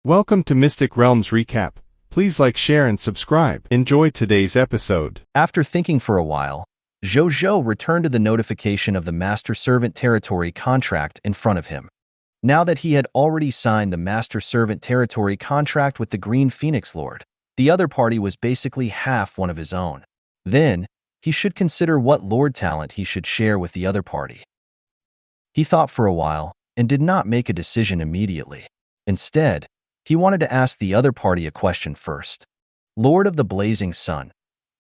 Welcome to Mystic Realms Recap. Please like, share, and subscribe. Enjoy today's episode. After thinking for a while, Zhou Zhou returned to the notification of the master-servant territory contract in front of him. Now that he had already signed the master-servant territory contract with the Green Phoenix Lord, the other party was basically half one of his own. Then, he should consider what lord talent he should share with the other party. He thought for a while and did not make a decision immediately. Instead, he wanted to ask the other party a question first. Lord of the Blazing Sun,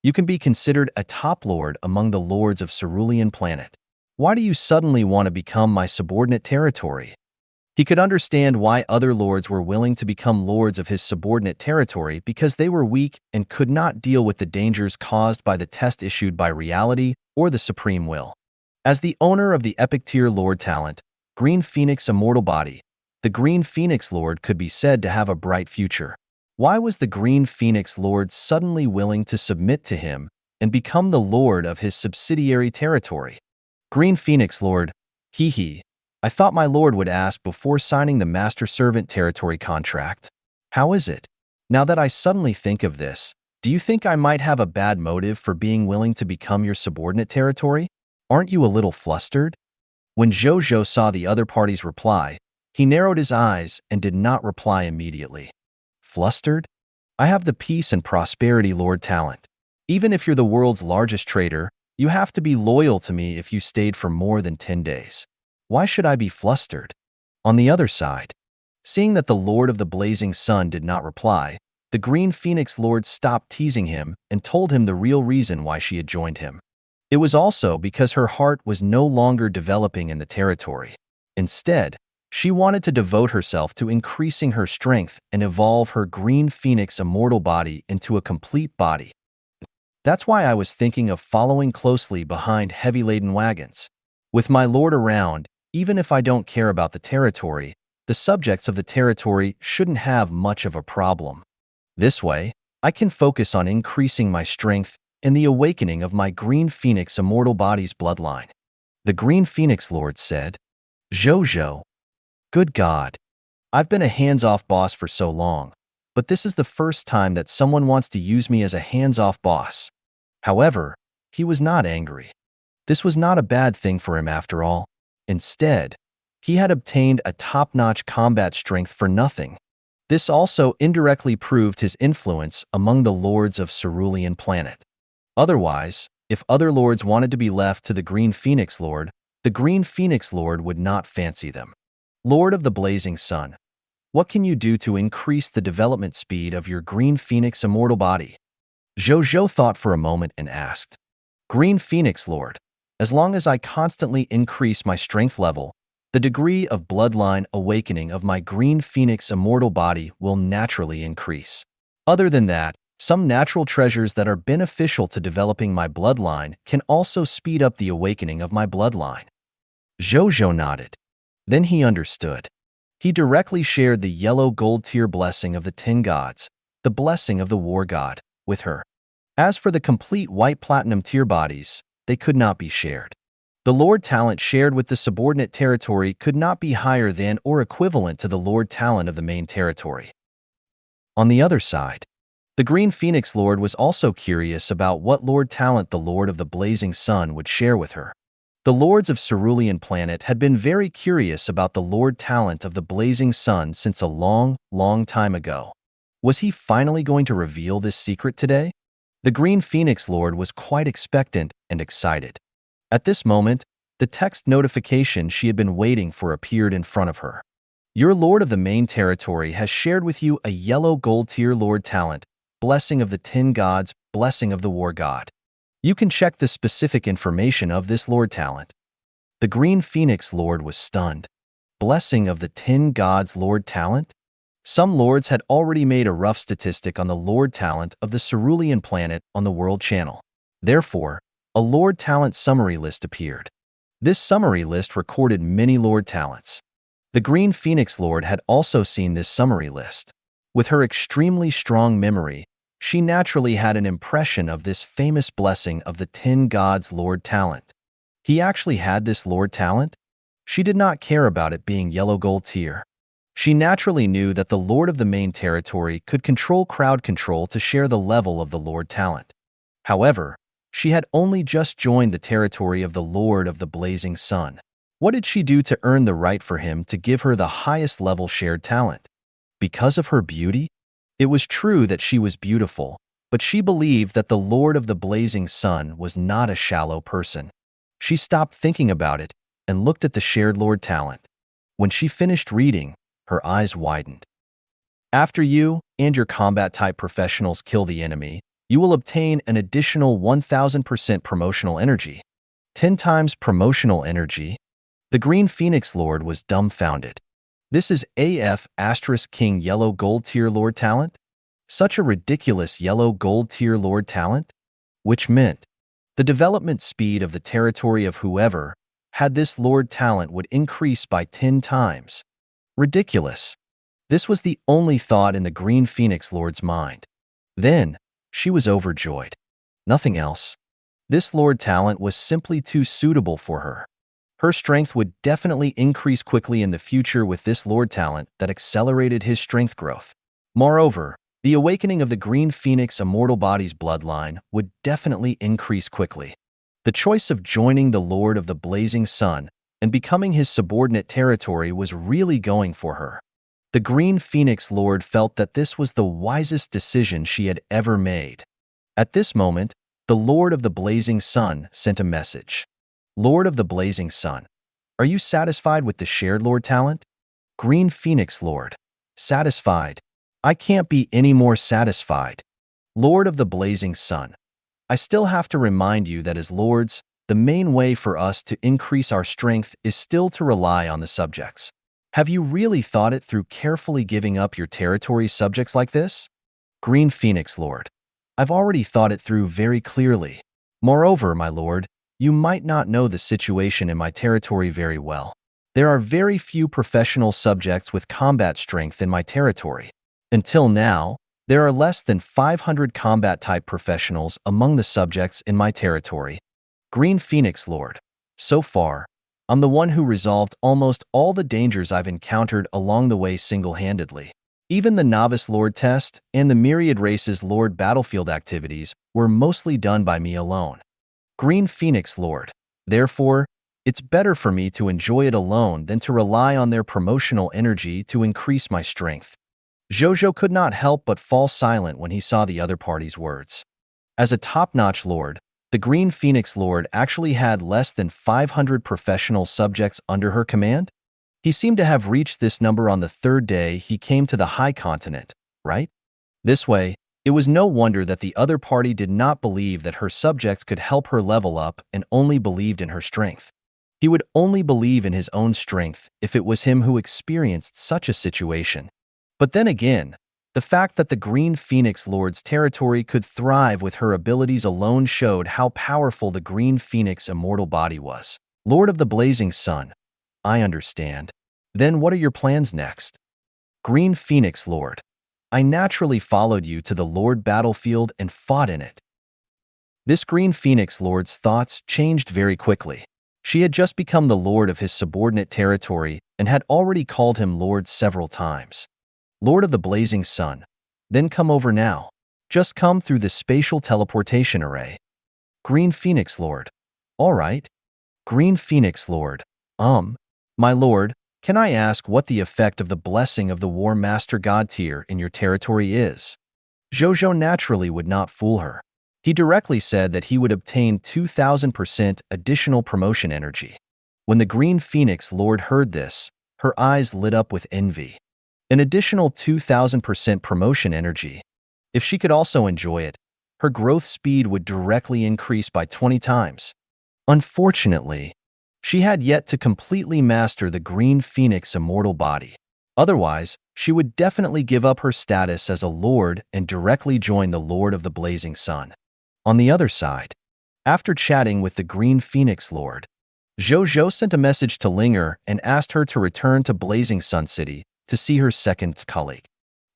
you can be considered a top lord among the lords of Cerulean Planet. Why do you suddenly want to become my subordinate territory? He could understand why other lords were willing to become lords of his subordinate territory because they were weak and could not deal with the dangers caused by the test issued by reality or the supreme will. As the owner of the epic tier lord talent, Green Phoenix Immortal Body, the Green Phoenix Lord could be said to have a bright future. Why was the Green Phoenix Lord suddenly willing to submit to him and become the lord of his subsidiary territory? Green Phoenix Lord, I thought my lord would ask before signing the master-servant territory contract. How is it? Now that I suddenly think of this, do you think I might have a bad motive for being willing to become your subordinate territory? Aren't you a little flustered? When Zhou Zhou saw the other party's reply, he narrowed his eyes and did not reply immediately. Flustered? I have the peace and prosperity lord talent. Even if you're the world's largest trader, you have to be loyal to me if you stayed for more than 10 days. Why should I be flustered? On the other side, seeing that the Lord of the Blazing Sun did not reply, the Green Phoenix Lord stopped teasing him and told him the real reason why she had joined him. It was also because her heart was no longer developing in the territory. Instead, she wanted to devote herself to increasing her strength and evolve her Green Phoenix Immortal Body into a complete body. That's why I was thinking of following closely behind heavy-laden wagons. With my lord around, even if I don't care about the territory, the subjects of the territory shouldn't have much of a problem. This way, I can focus on increasing my strength and the awakening of my Green Phoenix Immortal Body's bloodline. The Green Phoenix Lord said, Zhou Zhou, good God, I've been a hands-off boss for so long, but this is the first time that someone wants to use me as a hands-off boss. However, he was not angry. This was not a bad thing for him after all. Instead, he had obtained a top-notch combat strength for nothing. This also indirectly proved his influence among the lords of Cerulean Planet. Otherwise, if other lords wanted to be left to the Green Phoenix Lord, the Green Phoenix Lord would not fancy them. Lord of the Blazing Sun, what can you do to increase the development speed of your Green Phoenix Immortal Body? Zhou Zhou thought for a moment and asked, Green Phoenix Lord, as long as I constantly increase my strength level, the degree of bloodline awakening of my Green Phoenix Immortal Body will naturally increase. Other than that, some natural treasures that are beneficial to developing my bloodline can also speed up the awakening of my bloodline. Zhou Zhou nodded. Then he understood. He directly shared the yellow gold tier blessing of the 10 gods, the blessing of the war god, with her. As for the complete white platinum tier bodies, they could not be shared. The lord talent shared with the subordinate territory could not be higher than or equivalent to the lord talent of the main territory. On the other side, the Green Phoenix Lord was also curious about what lord talent the Lord of the Blazing Sun would share with her. The lords of Cerulean Planet had been very curious about the lord talent of the Blazing Sun since a long, long time ago. Was he finally going to reveal this secret today? The Green Phoenix Lord was quite expectant and excited. At this moment, the text notification she had been waiting for appeared in front of her. Your lord of the main territory has shared with you a yellow gold tier lord talent, blessing of the 10 gods, blessing of the war god. You can check the specific information of this lord talent. The Green Phoenix Lord was stunned. Blessing of the 10 gods lord talent? Some lords had already made a rough statistic on the lord talent of the Cerulean Planet on the World Channel. Therefore, a lord talent summary list appeared. This summary list recorded many lord talents. The Green Phoenix Lord had also seen this summary list. With her extremely strong memory, she naturally had an impression of this famous blessing of the 10 gods lord talent. He actually had this lord talent? She did not care about it being yellow gold tier. She naturally knew that the Lord of the main territory could control crowd control to share the level of the Lord talent. However, she had only just joined the territory of the Lord of the Blazing Sun. What did she do to earn the right for him to give her the highest level shared talent? Because of her beauty? It was true that she was beautiful, but she believed that the Lord of the Blazing Sun was not a shallow person. She stopped thinking about it and looked at the shared Lord talent. When she finished reading, her eyes widened. After you and your combat-type professionals kill the enemy, you will obtain an additional 1000% promotional energy. 10 times promotional energy? The Green Phoenix Lord was dumbfounded. This is AF * King Yellow Gold Tier Lord talent? Such a ridiculous Yellow Gold Tier Lord talent? Which meant the development speed of the territory of whoever had this Lord talent would increase by 10 times. Ridiculous. This was the only thought in the Green Phoenix Lord's mind. Then, she was overjoyed. Nothing else. This Lord talent was simply too suitable for her. Her strength would definitely increase quickly in the future with this Lord talent that accelerated his strength growth. Moreover, the awakening of the Green Phoenix Immortal Body's bloodline would definitely increase quickly. The choice of joining the Lord of the Blazing Sun and becoming his subordinate territory was really going for her. The Green Phoenix Lord felt that this was the wisest decision she had ever made. At this moment, the Lord of the Blazing Sun sent a message. Lord of the Blazing Sun, are you satisfied with the shared Lord talent? Green Phoenix Lord, satisfied. I can't be any more satisfied. Lord of the Blazing Sun, I still have to remind you that as lords, the main way for us to increase our strength is still to rely on the subjects. Have you really thought it through carefully giving up your territory's subjects like this? Green Phoenix Lord, I've already thought it through very clearly. Moreover, my lord, you might not know the situation in my territory very well. There are very few professional subjects with combat strength in my territory. Until now, there are less than 500 combat-type professionals among the subjects in my territory. Green Phoenix Lord, so far, I'm the one who resolved almost all the dangers I've encountered along the way single-handedly. Even the Novice Lord test and the Myriad Races Lord battlefield activities were mostly done by me alone. Green Phoenix Lord, therefore, it's better for me to enjoy it alone than to rely on their promotional energy to increase my strength. Zhou Zhou could not help but fall silent when he saw the other party's words. As a top-notch lord, the Green Phoenix Lord actually had less than 500 professional subjects under her command? He seemed to have reached this number on the third day he came to the High Continent, right? This way, it was no wonder that the other party did not believe that her subjects could help her level up and only believed in her strength. He would only believe in his own strength if it was him who experienced such a situation. But then again, the fact that the Green Phoenix Lord's territory could thrive with her abilities alone showed how powerful the Green Phoenix Immortal Body was. Lord of the Blazing Sun, I understand. Then what are your plans next? Green Phoenix Lord, I naturally followed you to the Lord battlefield and fought in it. This Green Phoenix Lord's thoughts changed very quickly. She had just become the Lord of his subordinate territory and had already called him Lord several times. Lord of the Blazing Sun, then come over now. Just come through the spatial teleportation array. Green Phoenix Lord, all right. Green Phoenix Lord, my lord, can I ask what the effect of the blessing of the War Master God tier in your territory is? Zhou Zhou naturally would not fool her. He directly said that he would obtain 2000% additional promotion energy. When the Green Phoenix Lord heard this, her eyes lit up with envy. An additional 2000% promotion energy. If she could also enjoy it, her growth speed would directly increase by 20 times. Unfortunately, she had yet to completely master the Green Phoenix Immortal Body. Otherwise, she would definitely give up her status as a lord and directly join the Lord of the Blazing Sun. On the other side, after chatting with the Green Phoenix Lord, Zhou Zhou sent a message to Linger and asked her to return to Blazing Sun City to see her second colleague.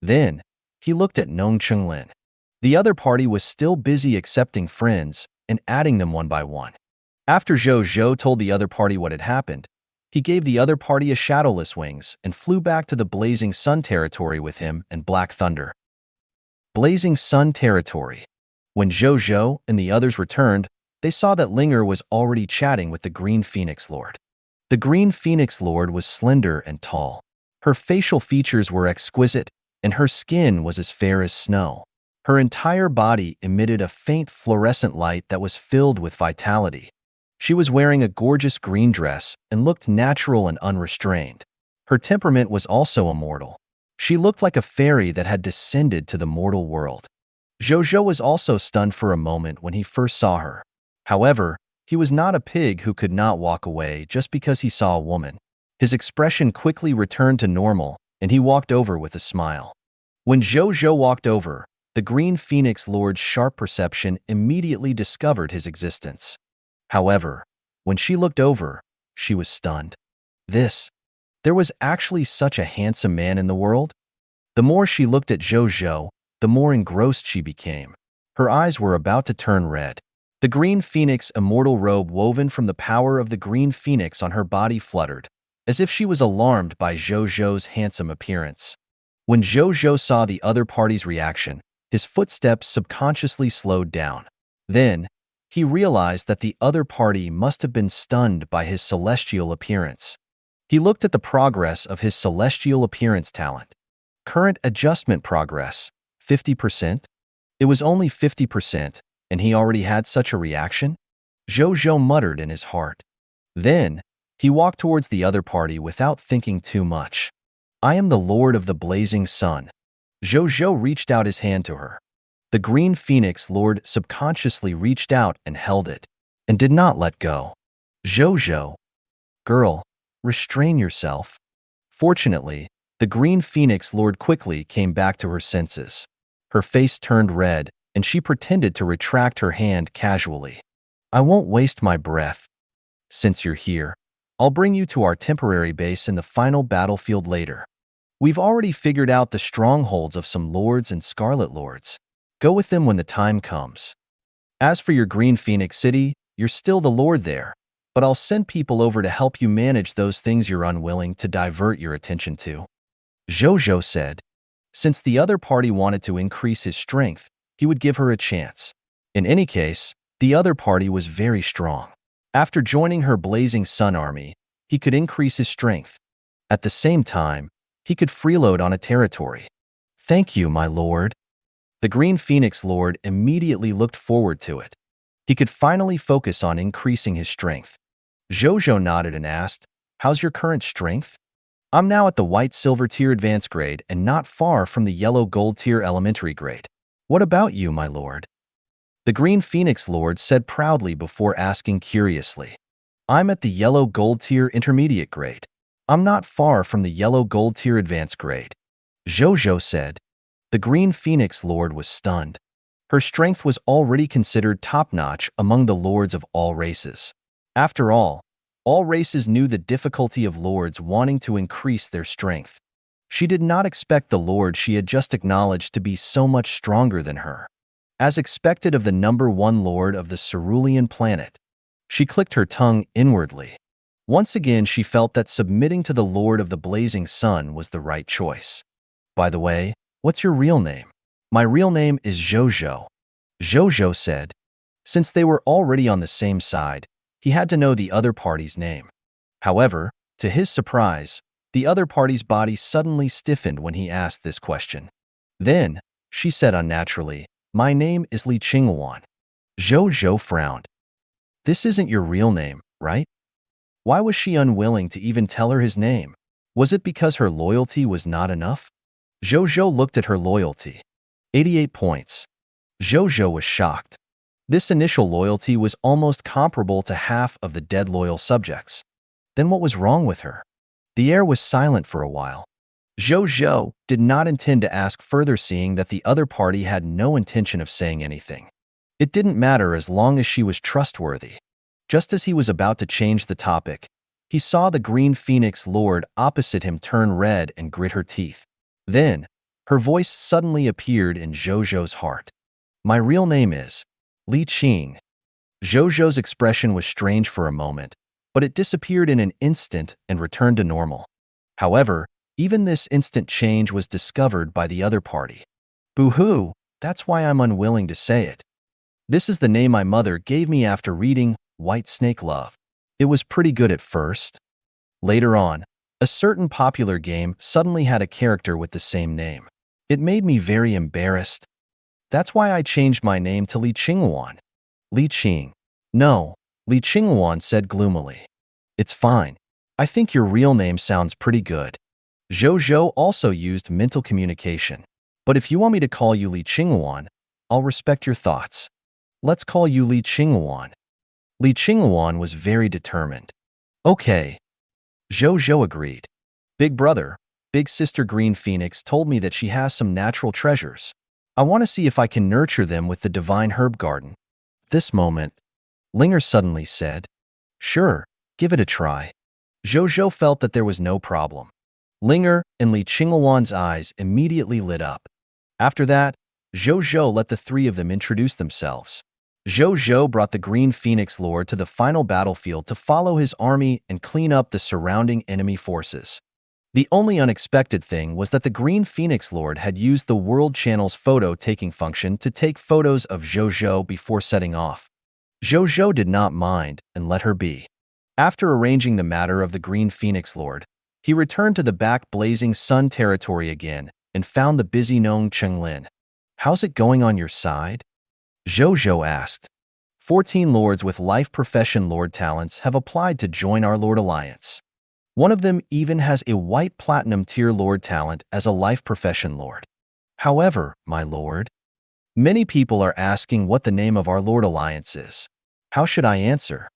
Then, he looked at Nong Chunlin. The other party was still busy accepting friends and adding them one by one. After Zhou Zhou told the other party what had happened, He gave the other party a shadowless wings and flew back to the Blazing Sun territory with him and Black Thunder. Blazing Sun territory. When Zhou Zhou and the others returned, they saw that Linger was already chatting with the Green Phoenix Lord. The Green Phoenix Lord was slender and tall. Her facial features were exquisite, and her skin was as fair as snow. Her entire body emitted a faint fluorescent light that was filled with vitality. She was wearing a gorgeous green dress and looked natural and unrestrained. Her temperament was also immortal. She looked like a fairy that had descended to the mortal world. Zhou Zhou was also stunned for a moment when he first saw her. However, he was not a pig who could not walk away just because he saw a woman. His expression quickly returned to normal, and he walked over with a smile. When Zhou Zhou walked over, the Green Phoenix Lord's sharp perception immediately discovered his existence. However, when she looked over, she was stunned. There was actually such a handsome man in the world? The more she looked at Zhou Zhou, the more engrossed she became. Her eyes were about to turn red. The Green Phoenix immortal robe woven from the power of the Green Phoenix on her body fluttered, as if she was alarmed by Zhou Zhou's handsome appearance. When Zhou Zhou saw the other party's reaction, his footsteps subconsciously slowed down. Then, he realized that the other party must have been stunned by his celestial appearance. He looked at the progress of his celestial appearance talent. Current adjustment progress, 50%? It was only 50%, and he already had such a reaction? Zhou Zhou muttered in his heart. Then, he walked towards the other party without thinking too much. I am the Lord of the Blazing Sun. Zhou Zhou reached out his hand to her. The Green Phoenix Lord subconsciously reached out and held it, and did not let go. Zhou Zhou. Girl, restrain yourself. Fortunately, the Green Phoenix Lord quickly came back to her senses. Her face turned red, and she pretended to retract her hand casually. I won't waste my breath. Since you're here, I'll bring you to our temporary base in the final battlefield later. We've already figured out the strongholds of some lords and scarlet lords. Go with them when the time comes. As for your Green Phoenix City, you're still the lord there, but I'll send people over to help you manage those things you're unwilling to divert your attention to. Zhou Zhou said. Since the other party wanted to increase his strength, he would give her a chance. In any case, the other party was very strong. After joining her Blazing Sun army, he could increase his strength. At the same time, he could freeload on a territory. Thank you, my lord. The Green Phoenix Lord immediately looked forward to it. He could finally focus on increasing his strength. Zhou Zhou nodded and asked, How's your current strength? I'm now at the White-Silver tier advanced grade and not far from the Yellow-Gold tier elementary grade. What about you, my lord? The Green Phoenix Lord said proudly before asking curiously. I'm at the Yellow-Gold tier intermediate grade. I'm not far from the Yellow-Gold tier advanced grade. Zhou Zhou said. The Green Phoenix Lord was stunned. Her strength was already considered top-notch among the lords of all races. After all races knew the difficulty of lords wanting to increase their strength. She did not expect the lord she had just acknowledged to be so much stronger than her. As expected of the number one lord of the Cerulean planet, she clicked her tongue inwardly. Once again, she felt that submitting to the Lord of the Blazing Sun was the right choice. By the way, what's your real name? My real name is Zhou Zhou. Zhou Zhou said. Since they were already on the same side, he had to know the other party's name. However, to his surprise, the other party's body suddenly stiffened when he asked this question. Then, she said unnaturally, My name is Li Qingwan. Zhou Zhou frowned. This isn't your real name, right? Why was she unwilling to even tell her his name? Was it because her loyalty was not enough? Zhou Zhou looked at her loyalty. 88 points. Zhou Zhou was shocked. This initial loyalty was almost comparable to half of the dead loyal subjects. Then what was wrong with her? The air was silent for a while. Zhou Zhou did not intend to ask further, seeing that the other party had no intention of saying anything. It didn't matter as long as she was trustworthy. Just as he was about to change the topic, he saw the Green Phoenix Lord opposite him turn red and grit her teeth. Then, her voice suddenly appeared in Zhou Zhou's heart. My real name is Li Qing. Zhou Zhou's expression was strange for a moment, but it disappeared in an instant and returned to normal. However, even this instant change was discovered by the other party. Boo-hoo, that's why I'm unwilling to say it. This is the name my mother gave me after reading White Snake Love. It was pretty good at first. Later on, a certain popular game suddenly had a character with the same name. It made me very embarrassed. That's why I changed my name to Li Qingwan. Li Qing. No, Li Qingwan said gloomily. It's fine. I think your real name sounds pretty good. Zhou Zhou also used mental communication. But if you want me to call you Li Qingwan, I'll respect your thoughts. Let's call you Li Qingwan. Li Qingwan was very determined. Okay. Zhou Zhou agreed. Big brother, big sister Green Phoenix told me that she has some natural treasures. I want to see if I can nurture them with the divine herb garden. This moment, Linger suddenly said, Sure, give it a try. Zhou Zhou felt that there was no problem. Linger and Li Qingwan's eyes immediately lit up. After that, Zhou Zhou let the three of them introduce themselves. Zhou Zhou brought the Green Phoenix Lord to the final battlefield to follow his army and clean up the surrounding enemy forces. The only unexpected thing was that the Green Phoenix Lord had used the World Channel's photo-taking function to take photos of Zhou Zhou before setting off. Zhou Zhou did not mind and let her be. After arranging the matter of the Green Phoenix Lord, he returned to the back Blazing Sun territory again and found the busy Nong Chenglin. How's it going on your side? Zhou Zhou asked. 14 lords with life profession lord talents have applied to join our Lord Alliance. One of them even has a white platinum tier lord talent as a life profession lord. However, my lord, many people are asking what the name of our Lord Alliance is. How should I answer?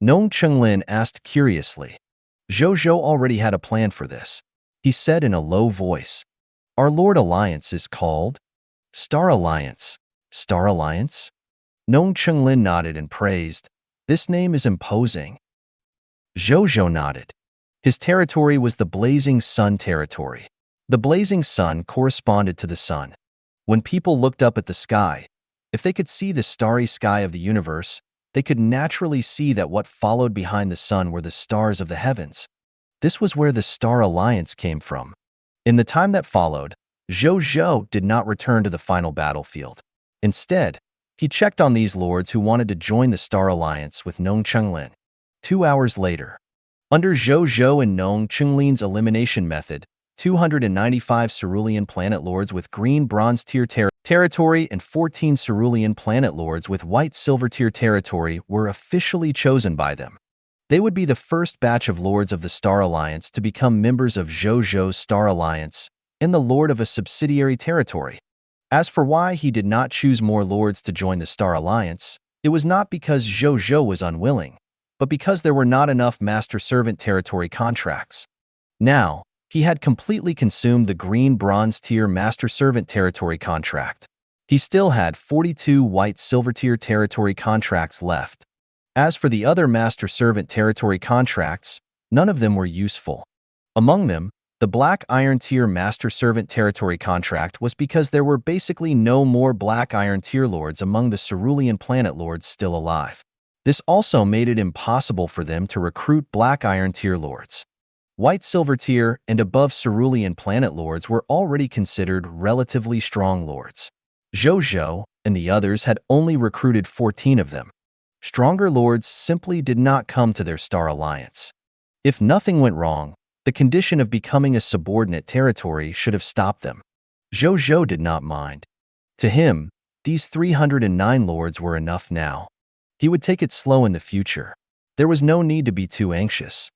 Nong Chenglin asked curiously. Zhou Zhou already had a plan for this. He said in a low voice, Our Lord Alliance is called Star Alliance. Star Alliance? Nong Chenglin nodded and praised. This name is imposing. Zhou Zhou nodded. His territory was the Blazing Sun territory. The blazing sun corresponded to the sun. When people looked up at the sky, if they could see the starry sky of the universe, they could naturally see that what followed behind the sun were the stars of the heavens. This was where the Star Alliance came from. In the time that followed, Zhou Zhou did not return to the final battlefield. Instead, he checked on these lords who wanted to join the Star Alliance with Nong Chenglin. 2 hours later, under Zhou Zhou and Nong Chenglin's elimination method, 295 cerulean planet lords with green bronze tier territory and 14 cerulean planet lords with white silver tier territory were officially chosen by them. They would be the first batch of lords of the Star Alliance to become members of Zhou Zhou's Star Alliance and the lord of a subsidiary territory. As for why he did not choose more lords to join the Star Alliance, it was not because Zhou Zhou was unwilling, but because there were not enough master-servant territory contracts. Now, he had completely consumed the green bronze tier master-servant territory contract. He still had 42 white silver tier territory contracts left. As for the other master-servant territory contracts, none of them were useful. Among them, the black iron tier master-servant territory contract was because there were basically no more black iron tier lords among the cerulean planet lords still alive. This also made it impossible for them to recruit black iron tier lords. White silver tier and above cerulean planet lords were already considered relatively strong lords. Zhou Zhou and the others had only recruited 14 of them. Stronger lords simply did not come to their Star Alliance. If nothing went wrong, the condition of becoming a subordinate territory should have stopped them. Zhou Zhou did not mind. To him, these 309 lords were enough now. He would take it slow in the future. There was no need to be too anxious.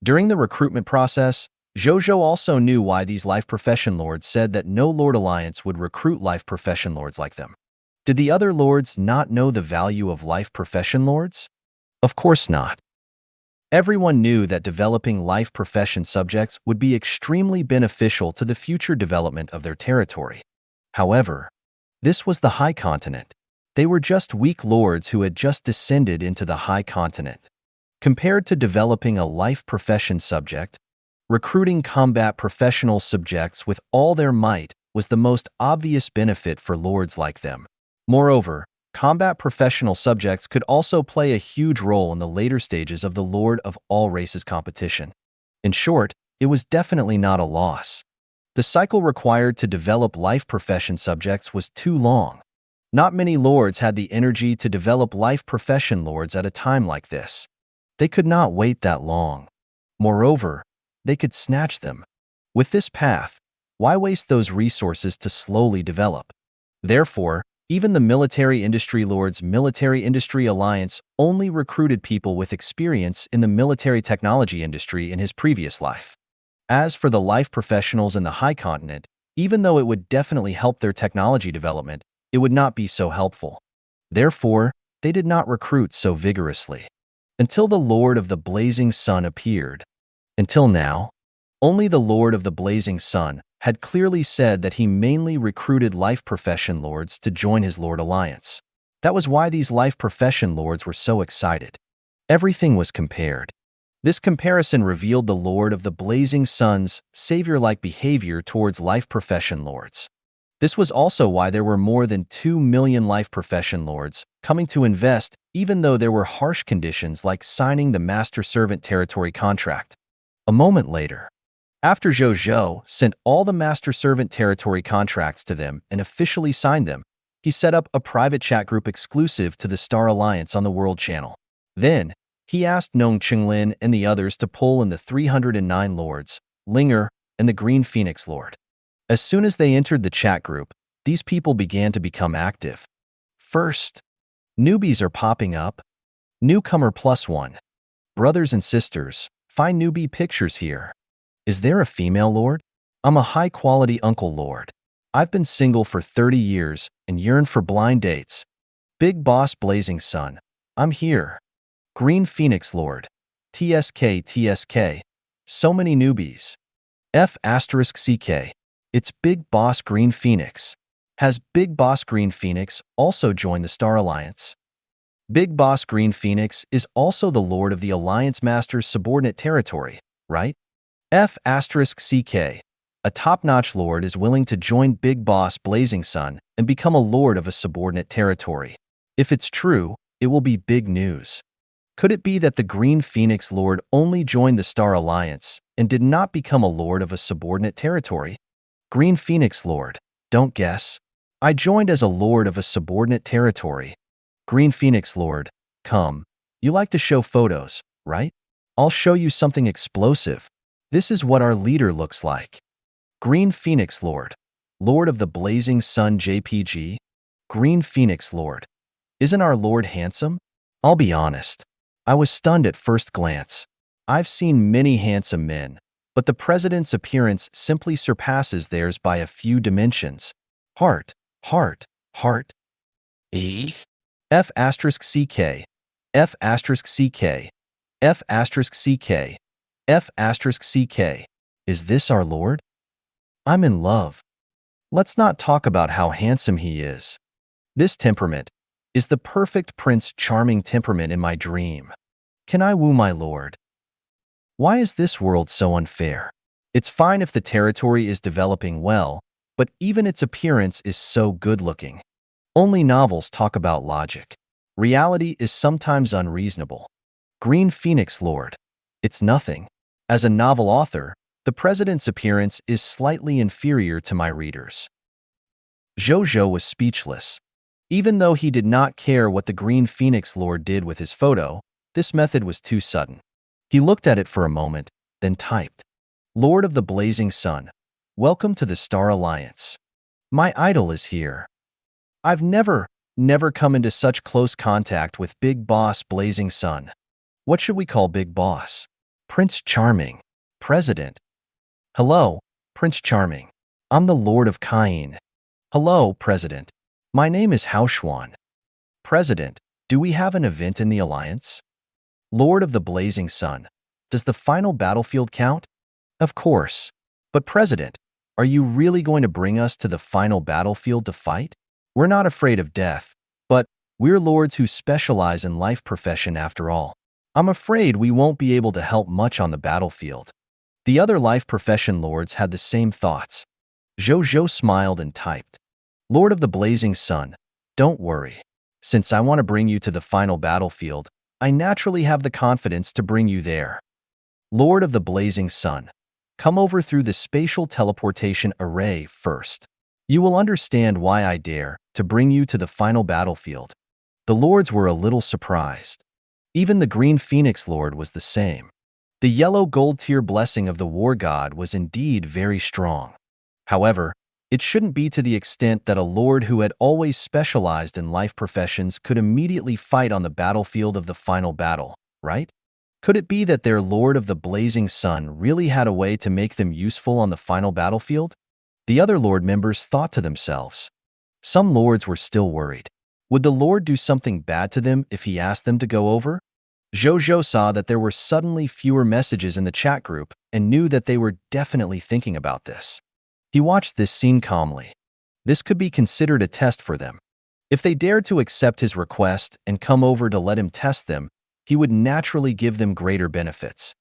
During the recruitment process, Zhou Zhou also knew why these life profession lords said that no Lord Alliance would recruit life profession lords like them. Did the other lords not know the value of life profession lords? Of course not. Everyone knew that developing life profession subjects would be extremely beneficial to the future development of their territory. However, this was the High Continent. They were just weak lords who had just descended into the High Continent. Compared to developing a life profession subject, recruiting combat professional subjects with all their might was the most obvious benefit for lords like them. Moreover, combat professional subjects could also play a huge role in the later stages of the Lord of all Races competition. In short, it was definitely not a loss. The cycle required to develop life profession subjects was too long. Not many lords had the energy to develop life profession lords at a time like this. They could not wait that long. Moreover, they could snatch them. With this path, why waste those resources to slowly develop? Therefore, even the military industry lord's military industry alliance only recruited people with experience in the military technology industry in his previous life. As for the life professionals in the high continent, even though it would definitely help their technology development, it would not be so helpful. Therefore, they did not recruit so vigorously. Until the Lord of the Blazing Sun appeared. Until now, only the Lord of the Blazing Sun had clearly said that he mainly recruited life profession lords to join his Lord Alliance. That was why these life profession lords were so excited. Everything was compared. This comparison revealed the Lord of the Blazing Sun's savior-like behavior towards life profession lords. This was also why there were more than 2 million life profession lords coming to invest, even though there were harsh conditions like signing the master-servant territory contract. A moment later, after Zhou Zhou sent all the master-servant territory contracts to them and officially signed them, he set up a private chat group exclusive to the Star Alliance on the World Channel. Then, he asked Nong Qinglin and the others to pull in the 309 lords, Linger, and the Green Phoenix Lord. As soon as they entered the chat group, these people began to become active. First, newbies are popping up. Newcomer +1. Brothers and sisters, find newbie pictures here. Is there a female lord? I'm a high-quality uncle lord. I've been single for 30 years and yearn for blind dates. Big Boss Blazing Sun, I'm here. Green Phoenix Lord. TSK. So many newbies. F*CK. It's Big Boss Green Phoenix. Has Big Boss Green Phoenix also joined the Star Alliance? Big Boss Green Phoenix is also the Lord of the Alliance Master's subordinate territory, right? F*CK. A top-notch lord is willing to join Big Boss Blazing Sun and become a lord of a subordinate territory. If it's true, it will be big news. Could it be that the Green Phoenix Lord only joined the Star Alliance and did not become a lord of a subordinate territory? Green Phoenix Lord, don't guess. I joined as a lord of a subordinate territory. Green Phoenix Lord, come. You like to show photos, right? I'll show you something explosive. This is what our leader looks like. Green Phoenix Lord, Lord of the Blazing Sun JPG. Green Phoenix Lord, isn't our lord handsome? I'll be honest. I was stunned at first glance. I've seen many handsome men, but the president's appearance simply surpasses theirs by a few dimensions. Heart. E? F*CK. F*CK. F*CK. F*CK. Is this our lord? I'm in love. Let's not talk about how handsome he is. This temperament is the perfect Prince Charming temperament in my dream. Can I woo my lord? Why is this world so unfair? It's fine if the territory is developing well, but even its appearance is so good-looking. Only novels talk about logic. Reality is sometimes unreasonable. Green Phoenix Lord. It's nothing. As a novel author, the president's appearance is slightly inferior to my readers. Zhou Zhou was speechless. Even though he did not care what the Green Phoenix Lord did with his photo, this method was too sudden. He looked at it for a moment, then typed, Lord of the Blazing Sun, welcome to the Star Alliance. My idol is here. I've never come into such close contact with Big Boss Blazing Sun. What should we call Big Boss? Prince Charming. President. Hello, Prince Charming. I'm the Lord of Kain. Hello, President. My name is Hao Xuan. President, do we have an event in the Alliance? Lord of the Blazing Sun, does the final battlefield count? Of course. But President, are you really going to bring us to the final battlefield to fight? We're not afraid of death, but we're lords who specialize in life profession after all. I'm afraid we won't be able to help much on the battlefield. The other life profession lords had the same thoughts. Zhou Zhou smiled and typed, Lord of the Blazing Sun, don't worry. Since I want to bring you to the final battlefield, I naturally have the confidence to bring you there. Lord of the Blazing Sun, come over through the spatial teleportation array first. You will understand why I dare to bring you to the final battlefield. The lords were a little surprised. Even the Green Phoenix Lord was the same. The yellow gold tier blessing of the war god was indeed very strong. However, it shouldn't be to the extent that a lord who had always specialized in life professions could immediately fight on the battlefield of the final battle, right? Could it be that their Lord of the Blazing Sun really had a way to make them useful on the final battlefield? The other Lord members thought to themselves. Some lords were still worried. Would the Lord do something bad to them if he asked them to go over? Zhou Zhou saw that there were suddenly fewer messages in the chat group and knew that they were definitely thinking about this. He watched this scene calmly. This could be considered a test for them. If they dared to accept his request and come over to let him test them, he would naturally give them greater benefits.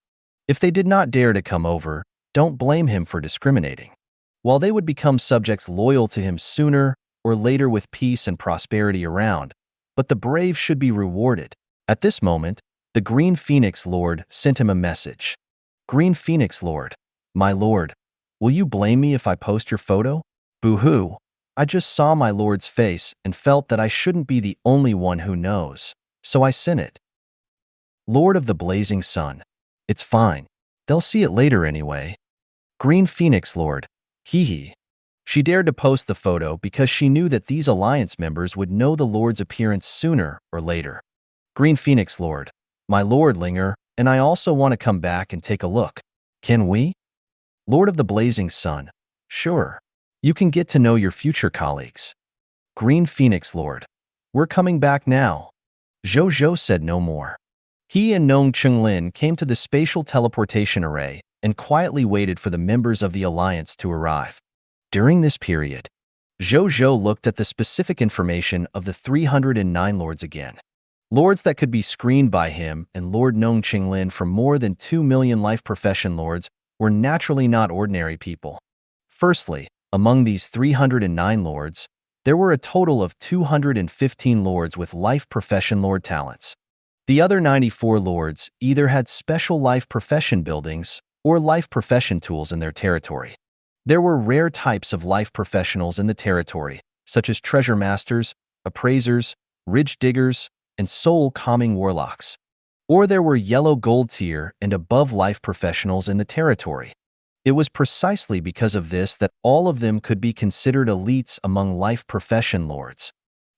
If they did not dare to come over, don't blame him for discriminating. While they would become subjects loyal to him sooner or later with peace and prosperity around, but the brave should be rewarded. At this moment, the Green Phoenix Lord sent him a message. Green Phoenix Lord, my lord, will you blame me if I post your photo? Boo-hoo, I just saw my lord's face and felt that I shouldn't be the only one who knows, so I sent it. Lord of the Blazing Sun, it's fine. They'll see it later anyway. Green Phoenix Lord, hee. She dared to post the photo because she knew that these alliance members would know the Lord's appearance sooner or later. Green Phoenix Lord, my Lord Linger, and I also want to come back and take a look. Can we? Lord of the Blazing Sun, sure. You can get to know your future colleagues. Green Phoenix Lord, we're coming back now. Zhou Zhou said no more. He and Nong Chenglin came to the spatial teleportation array and quietly waited for the members of the alliance to arrive. During this period, Zhou Zhou looked at the specific information of the 309 lords again. Lords that could be screened by him and Lord Nong Chenglin from more than 2 million life profession lords were naturally not ordinary people. Firstly, among these 309 lords, there were a total of 215 lords with life profession lord talents. The other 94 lords either had special life profession buildings or life profession tools in their territory. There were rare types of life professionals in the territory, such as treasure masters, appraisers, ridge diggers, and soul-calming warlocks. Or there were yellow gold tier and above life professionals in the territory. It was precisely because of this that all of them could be considered elites among life profession lords.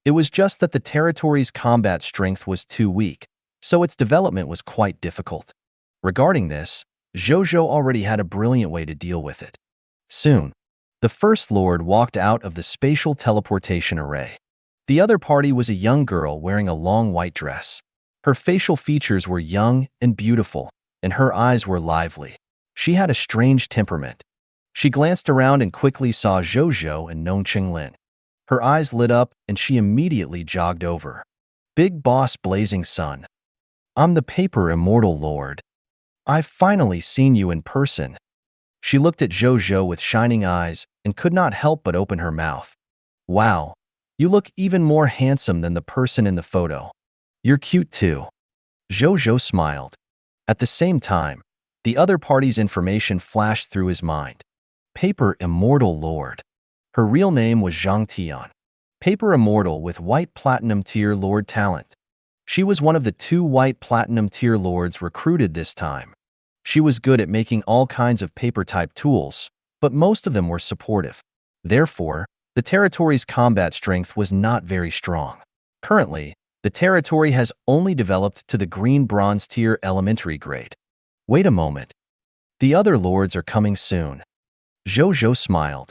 It was just that the territory's combat strength was too weak, so its development was quite difficult. Regarding this, Zhou Zhou already had a brilliant way to deal with it. Soon, the First Lord walked out of the spatial teleportation array. The other party was a young girl wearing a long white dress. Her facial features were young and beautiful, and her eyes were lively. She had a strange temperament. She glanced around and quickly saw Zhou Zhou and Nong Chenglin. Her eyes lit up and she immediately jogged over. Big Boss Blazing Sun, I'm the Paper Immortal Lord. I've finally seen you in person. She looked at Zhou Zhou with shining eyes and could not help but open her mouth. Wow, you look even more handsome than the person in the photo. You're cute too. Zhou Zhou smiled. At the same time, the other party's information flashed through his mind. Paper Immortal Lord. Her real name was Zhang Tian. Paper Immortal with white platinum tier lord talent. She was one of the 2 white platinum tier lords recruited this time. She was good at making all kinds of paper-type tools, but most of them were supportive. Therefore, the territory's combat strength was not very strong. Currently, the territory has only developed to the green bronze tier elementary grade. Wait a moment. The other lords are coming soon. Zhou Zhou smiled.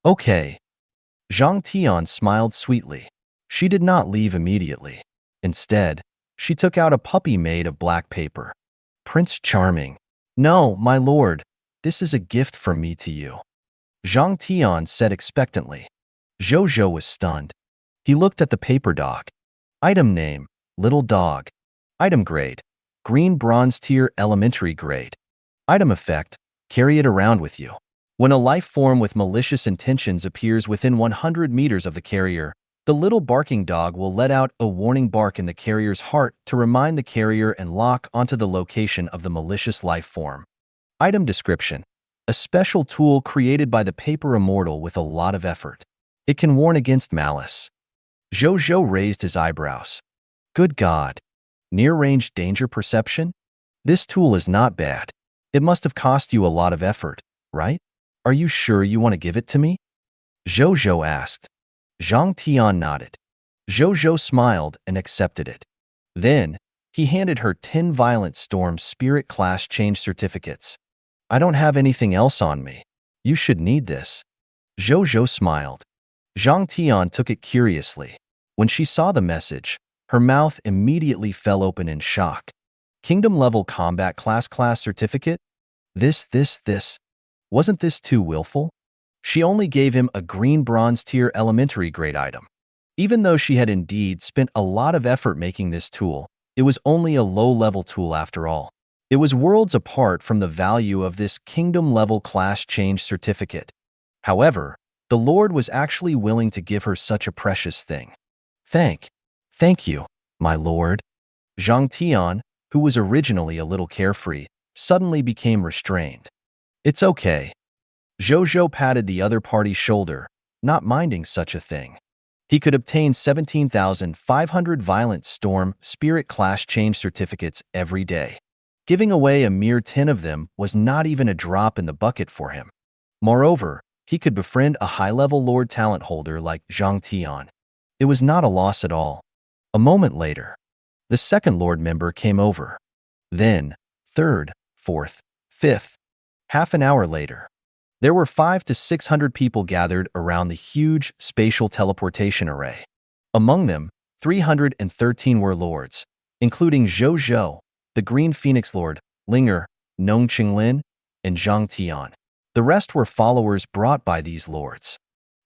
Okay. Zhang Tian smiled sweetly. She did not leave immediately. Instead, she took out a puppy made of black paper. Prince Charming. No, my lord, this is a gift from me to you. Zhang Tian said expectantly. Zhou Zhou was stunned. He looked at the paper dog. Item name, Little Dog. Item grade, Green Bronze Tier Elementary Grade. Item effect, carry it around with you. When a life form with malicious intentions appears within 100 meters of the carrier, The little barking dog will let out a warning bark in the carrier's heart to remind the carrier and lock onto the location of the malicious life form. Item description: a special tool created by the paper immortal with a lot of effort. It can warn against malice. Zhou Zhou raised his eyebrows. Good God. Near-range danger perception? This tool is not bad. It must have cost you a lot of effort, right? Are you sure you want to give it to me? Zhou Zhou asked. Zhang Tian nodded. Zhou Zhou smiled and accepted it. Then, he handed her 10 Violent Storm Spirit Class Change certificates. I don't have anything else on me. You should need this. Zhou Zhou smiled. Zhang Tian took it curiously. When she saw the message, her mouth immediately fell open in shock. Kingdom-level combat class certificate? This. Wasn't this too willful? She only gave him a green bronze tier elementary grade item. Even though she had indeed spent a lot of effort making this tool, it was only a low-level tool after all. It was worlds apart from the value of this kingdom-level class change certificate. However, the Lord was actually willing to give her such a precious thing. Thank you, my lord. Zhang Tian, who was originally a little carefree, suddenly became restrained. It's okay. Zhou Zhou patted the other party's shoulder, not minding such a thing. He could obtain 17,500 Violent Storm Spirit Class Change certificates every day. Giving away a mere 10 of them was not even a drop in the bucket for him. Moreover, he could befriend a high-level Lord talent holder like Zhang Tian. It was not a loss at all. A moment later, the second Lord member came over. Then, third, fourth, fifth. Half an hour later, there were 500 to 600 people gathered around the huge spatial teleportation array. Among them, 313 were lords, including Zhou Zhou, the Green Phoenix Lord, Linger, Nong Qinglin, and Zhang Tian. The rest were followers brought by these lords.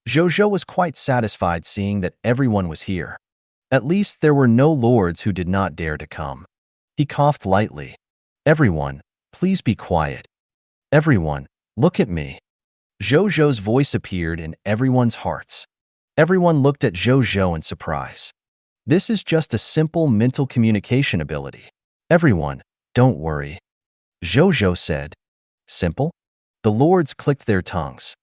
Zhou Zhou was quite satisfied seeing that everyone was here. At least there were no lords who did not dare to come. He coughed lightly. Everyone, please be quiet. Everyone, look at me. Zhou Zhou's voice appeared in everyone's hearts. Everyone looked at Zhou Zhou in surprise. This is just a simple mental communication ability. Everyone, don't worry. Zhou Zhou said. Simple? The lords clicked their tongues.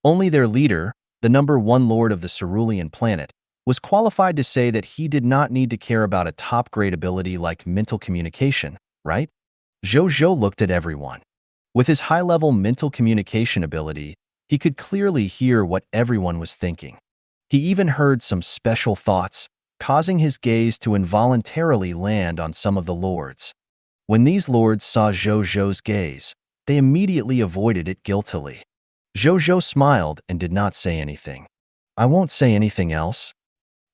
Only their leader, the number 1 lord of the Cerulean planet, was qualified to say that he did not need to care about a top-grade ability like mental communication, right? Zhou Zhou looked at everyone. With his high-level mental communication ability, he could clearly hear what everyone was thinking. He even heard some special thoughts, causing his gaze to involuntarily land on some of the lords. When these lords saw Zhou Zhou's gaze, they immediately avoided it guiltily. Zhou Zhou smiled and did not say anything. I won't say anything else.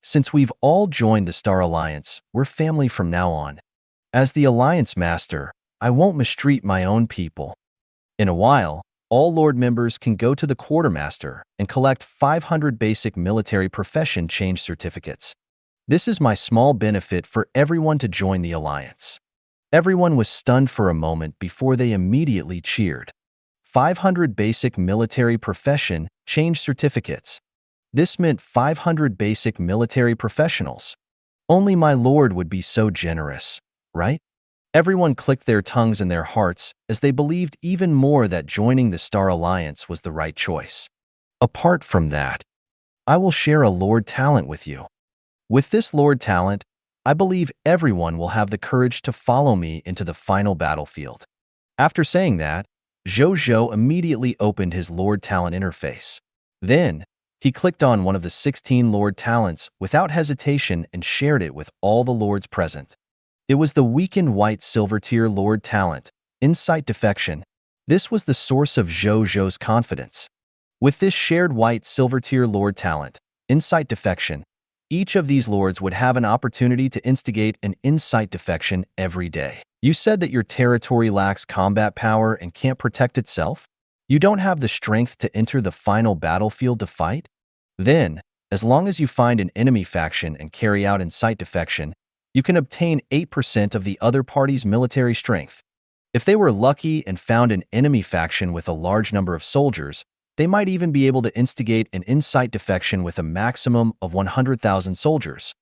Since we've all joined the Star Alliance, we're family from now on. As the Alliance Master, I won't mistreat my own people. In a while, all Lord members can go to the Quartermaster and collect 500 basic military profession change certificates. This is my small benefit for everyone to join the Alliance. Everyone was stunned for a moment before they immediately cheered. 500 basic military profession change certificates. This meant 500 basic military professionals. Only my lord would be so generous, right? Everyone clicked their tongues in their hearts as they believed even more that joining the Star Alliance was the right choice. Apart from that, I will share a Lord talent with you. With this Lord talent, I believe everyone will have the courage to follow me into the final battlefield. After saying that, Zhou Zhou immediately opened his Lord talent interface. Then, he clicked on one of the 16 Lord talents without hesitation and shared it with all the lords present. It was the weakened white silver tier Lord talent, Insight Defection. This was the source of Zhou Zhou's confidence. With this shared white silver tier Lord talent, Insight Defection, each of these lords would have an opportunity to instigate an insight defection every day. You said that your territory lacks combat power and can't protect itself? You don't have the strength to enter the final battlefield to fight? Then, as long as you find an enemy faction and carry out insight defection, you can obtain 8% of the other party's military strength. If they were lucky and found an enemy faction with a large number of soldiers, They might even be able to instigate an insight defection with a maximum of 100,000 soldiers.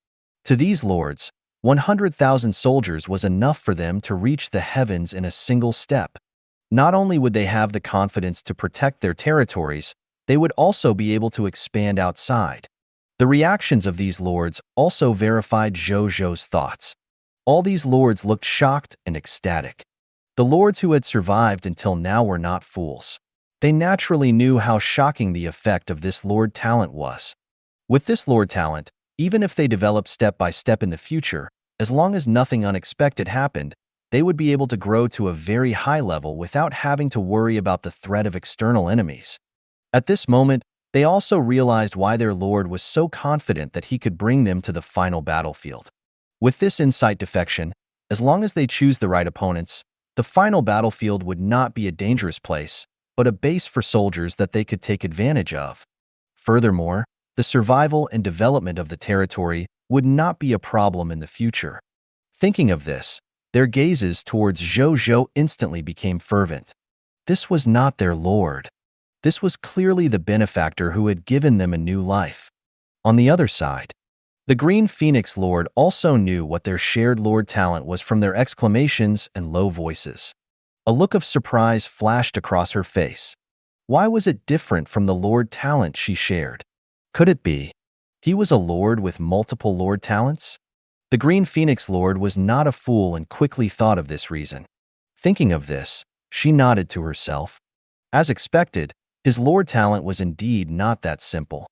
To these lords, 100,000 soldiers was enough for them to reach the heavens in a single step. Not only would they have the confidence to protect their territories, they would also be able to expand outside. The reactions of these lords also verified Zhou Zhou's thoughts. All these lords looked shocked and ecstatic. The lords who had survived until now were not fools. They naturally knew how shocking the effect of this lord talent was. With this lord talent, even if they developed step by step in the future, as long as nothing unexpected happened, they would be able to grow to a very high level without having to worry about the threat of external enemies. At this moment, they also realized why their lord was so confident that he could bring them to the final battlefield. With this insight defection, as long as they choose the right opponents, the final battlefield would not be a dangerous place, but a base for soldiers that they could take advantage of. Furthermore, the survival and development of the territory would not be a problem in the future. Thinking of this, their gazes towards Zhou Zhou instantly became fervent. This was not their lord. This was clearly the benefactor who had given them a new life. On the other side, the Green Phoenix Lord also knew what their shared lord talent was from their exclamations and low voices. A look of surprise flashed across her face. Why was it different from the lord talent she shared? Could it be he was a lord with multiple lord talents? The Green Phoenix Lord was not a fool and quickly thought of this reason. Thinking of this, she nodded to herself. As expected, his lord talent was indeed not that simple.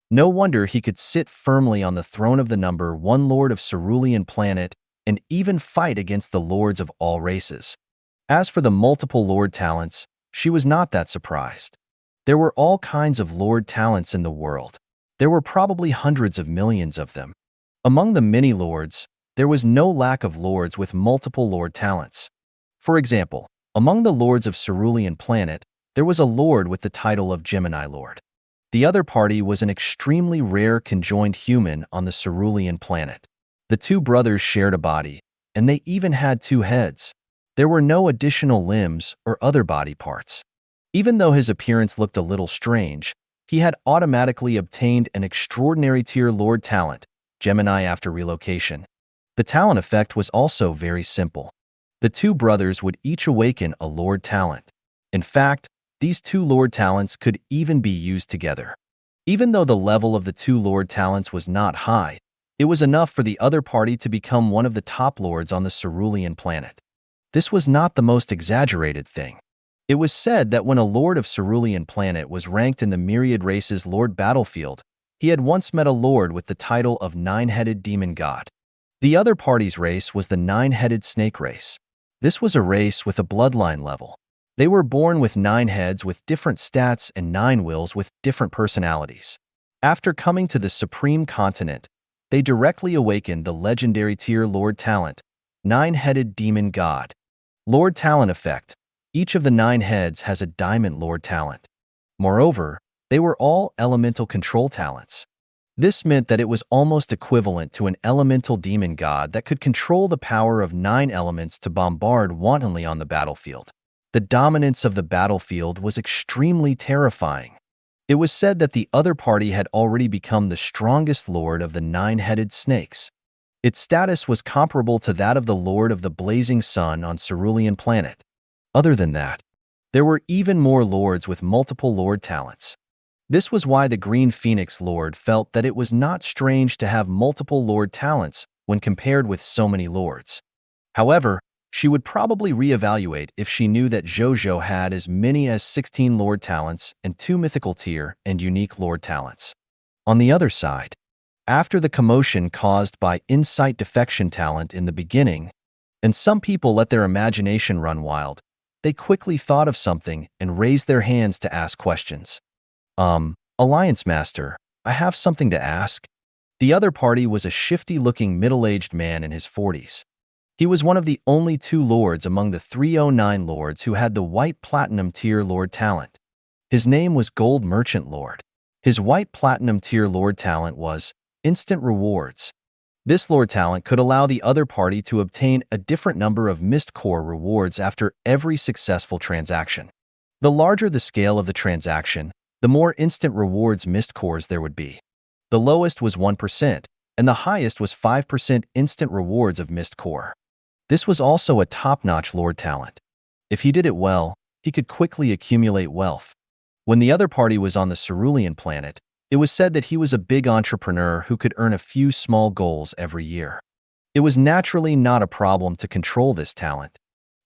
No wonder he could sit firmly on the throne of the number one lord of Cerulean planet and even fight against the lords of all races. As for the multiple lord talents, she was not that surprised. There were all kinds of lord talents in the world. There were probably hundreds of millions of them. Among the many lords, there was no lack of lords with multiple lord talents. For example, among the lords of Cerulean planet, there was a lord with the title of Gemini Lord. The other party was an extremely rare conjoined human on the Cerulean planet. The two brothers shared a body, and they even had two heads. There were no additional limbs or other body parts. Even though his appearance looked a little strange, he had automatically obtained an extraordinary tier lord talent, Gemini after relocation. The talent effect was also very simple. The two brothers would each awaken a lord talent. In fact, these two lord talents could even be used together. Even though the level of the two lord talents was not high, it was enough for the other party to become one of the top lords on the Cerulean planet. This was not the most exaggerated thing. It was said that when a lord of Cerulean planet was ranked in the Myriad Race's Lord battlefield, he had once met a lord with the title of Nine-Headed Demon God. The other party's race was the Nine-Headed Snake race. This was a race with a bloodline level. They were born with 9 heads with different stats and 9 wills with different personalities. After coming to the Supreme Continent, they directly awakened the legendary tier Lord Talent, Nine-Headed Demon God. Lord Talent Effect. Each of the 9 heads has a Diamond Lord Talent. Moreover, they were all elemental control talents. This meant that it was almost equivalent to an elemental demon god that could control the power of 9 elements to bombard wantonly on the battlefield. The dominance of the battlefield was extremely terrifying. It was said that the other party had already become the strongest lord of the 9-headed snakes. Its status was comparable to that of the lord of the blazing sun on Cerulean planet. Other than that, there were even more lords with multiple lord talents. This was why the Green Phoenix Lord felt that it was not strange to have multiple lord talents when compared with so many lords. However, she would probably reevaluate if she knew that Zhou Zhou had as many as 16 lord talents and 2 mythical tier and unique lord talents. On the other side, after the commotion caused by insight defection talent in the beginning, and some people let their imagination run wild, they quickly thought of something and raised their hands to ask questions. Alliance Master, I have something to ask. The other party was a shifty-looking middle-aged man in his 40s. He was one of the only 2 lords among the 309 lords who had the white platinum tier lord talent. His name was Gold Merchant Lord. His white platinum tier lord talent was Instant Rewards. This lord talent could allow the other party to obtain a different number of Mist Core rewards after every successful transaction. The larger the scale of the transaction, the more instant rewards mist cores there would be. The lowest was 1%, and the highest was 5% instant rewards of mist core. This was also a top-notch lord talent. If he did it well, he could quickly accumulate wealth. When the other party was on the cerulean planet, it was said that he was a big entrepreneur who could earn a few small goals every year. It was naturally not a problem to control this talent.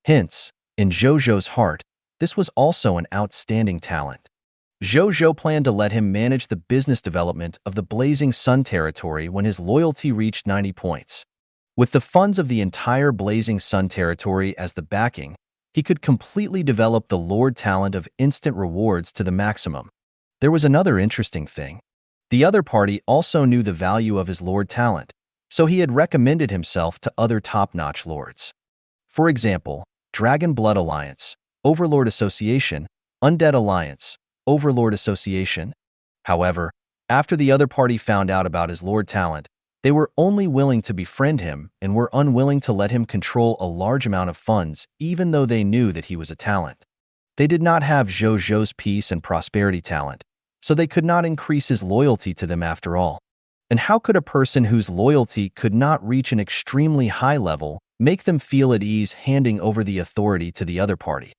Hence, in Zhou Zhou's heart, this was also an outstanding talent. Zhou Zhou planned to let him manage the business development of the Blazing Sun territory when his loyalty reached 90 points. With the funds of the entire Blazing Sun territory as the backing, he could completely develop the Lord talent of instant rewards to the maximum. There was another interesting thing. The other party also knew the value of his Lord talent, so he had recommended himself to other top-notch lords. For example, Dragon Blood Alliance, Overlord Association, Undead Alliance, Overlord Association. However, after the other party found out about his Lord talent, they were only willing to befriend him and were unwilling to let him control a large amount of funds even though they knew that he was a talent. They did not have Zhou Zhou's peace and prosperity talent, so they could not increase his loyalty to them after all. And how could a person whose loyalty could not reach an extremely high level make them feel at ease handing over the authority to the other party?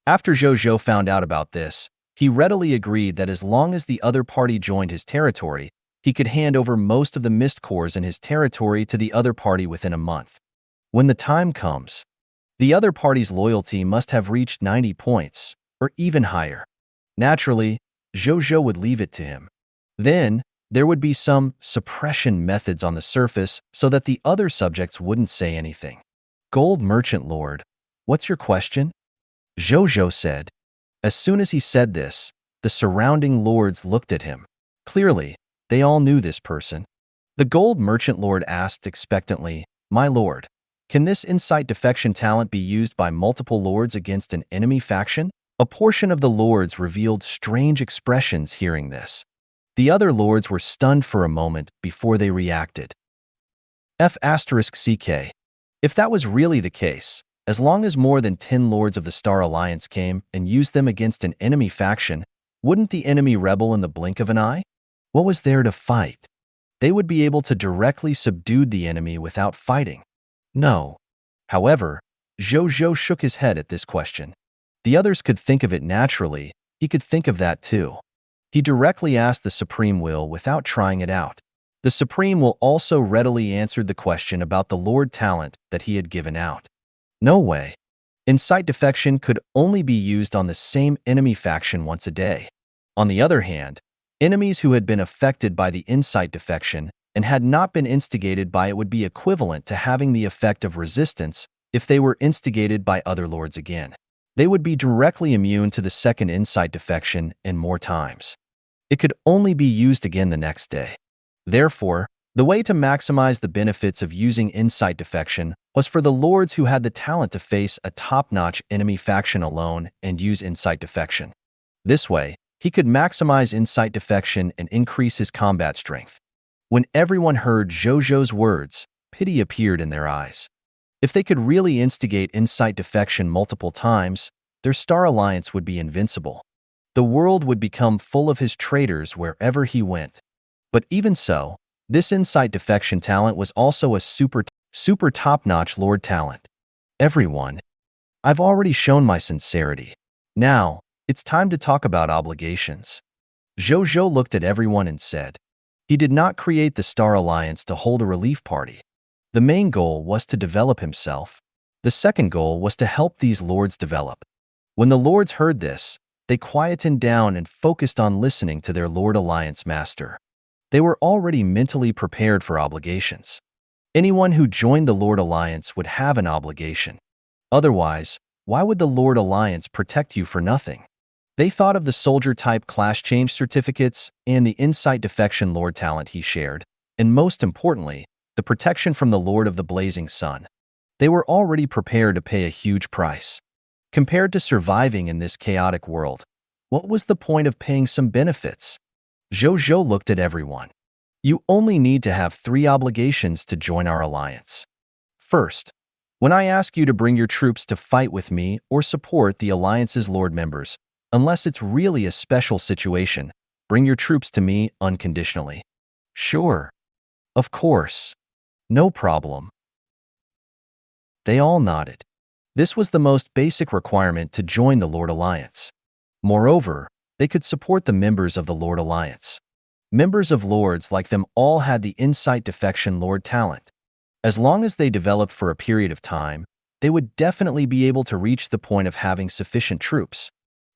After Zhou Zhou found out about this, he readily agreed that as long as the other party joined his territory, he could hand over most of the mist cores in his territory to the other party within a month. When the time comes, the other party's loyalty must have reached 90 points, or even higher. Naturally, Zhou Zhou would leave it to him. Then, there would be some suppression methods on the surface so that the other subjects wouldn't say anything. Gold Merchant Lord, what's your question? Zhou Zhou said. As soon as he said this, the surrounding lords looked at him. Clearly, they all knew this person. The Gold Merchant Lord asked expectantly, My lord, can this insight defection talent be used by multiple lords against an enemy faction? A portion of the lords revealed strange expressions hearing this. The other lords were stunned for a moment before they reacted. F***CK. If that was really the case, as long as more than 10 lords of the Star Alliance came and used them against an enemy faction, wouldn't the enemy rebel in the blink of an eye? What was there to fight? They would be able to directly subdue the enemy without fighting. No. However, Zhou Zhou shook his head at this question. The others could think of it naturally. He could think of that too. He directly asked the Supreme Will without trying it out. The Supreme Will also readily answered the question about the Lord talent that he had given out. No way. Insight defection could only be used on the same enemy faction once a day. On the other hand, enemies who had been affected by the insight defection and had not been instigated by it would be equivalent to having the effect of resistance if they were instigated by other lords again. They would be directly immune to the second insight defection and more times. It could only be used again the next day. Therefore, the way to maximize the benefits of using insight defection was for the lords who had the talent to face a top-notch enemy faction alone and use insight defection. This way, he could maximize insight defection and increase his combat strength. When everyone heard Zhou Zhou's words, pity appeared in their eyes. If they could really instigate insight defection multiple times, their Star Alliance would be invincible. The world would become full of his traitors wherever he went. But even so, this insight defection talent was also a super top-notch lord talent. Everyone, I've already shown my sincerity. Now, it's time to talk about obligations. Zhou Zhou looked at everyone and said, he did not create the Star Alliance to hold a relief party. The main goal was to develop himself. The second goal was to help these lords develop. When the lords heard this, they quietened down and focused on listening to their Lord Alliance master. They were already mentally prepared for obligations. Anyone who joined the Lord Alliance would have an obligation. Otherwise, why would the Lord Alliance protect you for nothing? They thought of the soldier-type class change certificates and the insight defection lord talent he shared, and most importantly, the protection from the Lord of the Blazing Sun. They were already prepared to pay a huge price. Compared to surviving in this chaotic world, what was the point of paying some benefits? Zhou Zhou looked at everyone. You only need to have 3 obligations to join our alliance. First, when I ask you to bring your troops to fight with me or support the alliance's lord members, Unless it's really a special situation, bring your troops to me unconditionally. Sure. Of course. No problem. They all nodded. This was the most basic requirement to join the Lord Alliance. Moreover, they could support the members of the Lord Alliance. Members of Lords like them all had the insight defection Lord talent. As long as they developed for a period of time, they would definitely be able to reach the point of having sufficient troops.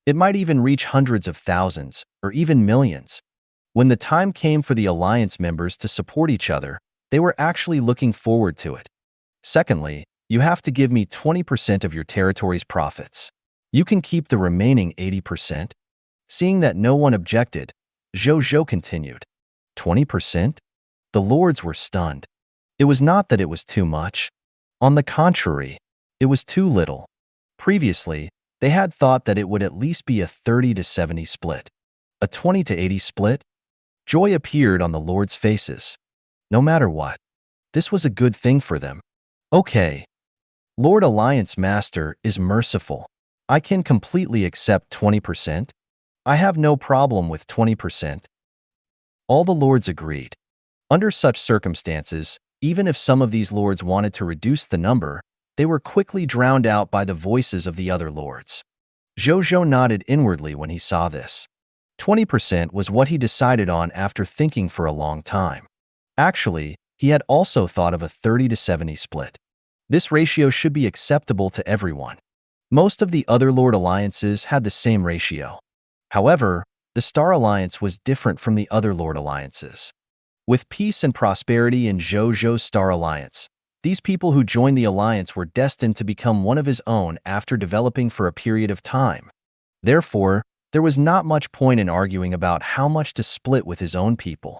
It might even reach hundreds of thousands, or even millions. When the time came for the Alliance members to support each other, they were actually looking forward to it. Secondly, you have to give me 20% of your territory's profits. You can keep the remaining 80%. Seeing that no one objected, Zhou Zhou continued. 20%? The lords were stunned. It was not that it was too much. On the contrary, it was too little. Previously, they had thought that it would at least be a 30-70 split. A 20-80 split? Joy appeared on the lords' faces. No matter what, this was a good thing for them. Okay. Lord Alliance Master is merciful. I can completely accept 20%. I have no problem with 20%. All the lords agreed. Under such circumstances, even if some of these lords wanted to reduce the number, they were quickly drowned out by the voices of the other lords. Zhou Zhou nodded inwardly when he saw this. 20% was what he decided on after thinking for a long time. Actually, he had also thought of a 30-70 split. This ratio should be acceptable to everyone. Most of the other Lord Alliances had the same ratio. However, the Star Alliance was different from the other Lord Alliances. With peace and prosperity in Zhou Zhou's Star Alliance, these people who joined the alliance were destined to become one of his own after developing for a period of time. Therefore, there was not much point in arguing about how much to split with his own people.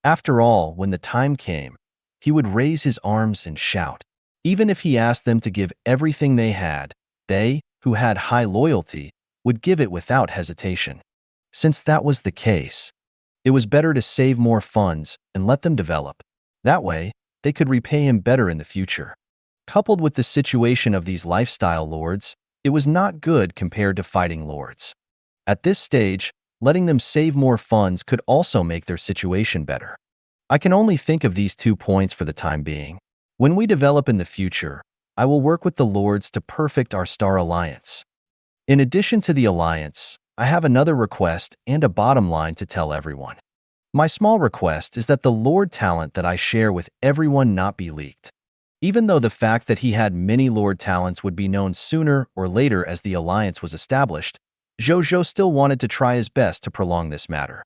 After all, when the time came, he would raise his arms and shout. Even if he asked them to give everything they had, they, who had high loyalty, would give it without hesitation. Since that was the case, it was better to save more funds and let them develop. That way, they could repay him better in the future. Coupled with the situation of these lifestyle lords, it was not good compared to fighting lords. At this stage, letting them save more funds could also make their situation better. I can only think of these 2 points for the time being. When we develop in the future, I will work with the lords to perfect our Star Alliance. In addition to the alliance, I have another request and a bottom line to tell everyone. My small request is that the Lord talent that I share with everyone not be leaked. Even though the fact that he had many Lord talents would be known sooner or later as the alliance was established, Zhou Zhou still wanted to try his best to prolong this matter.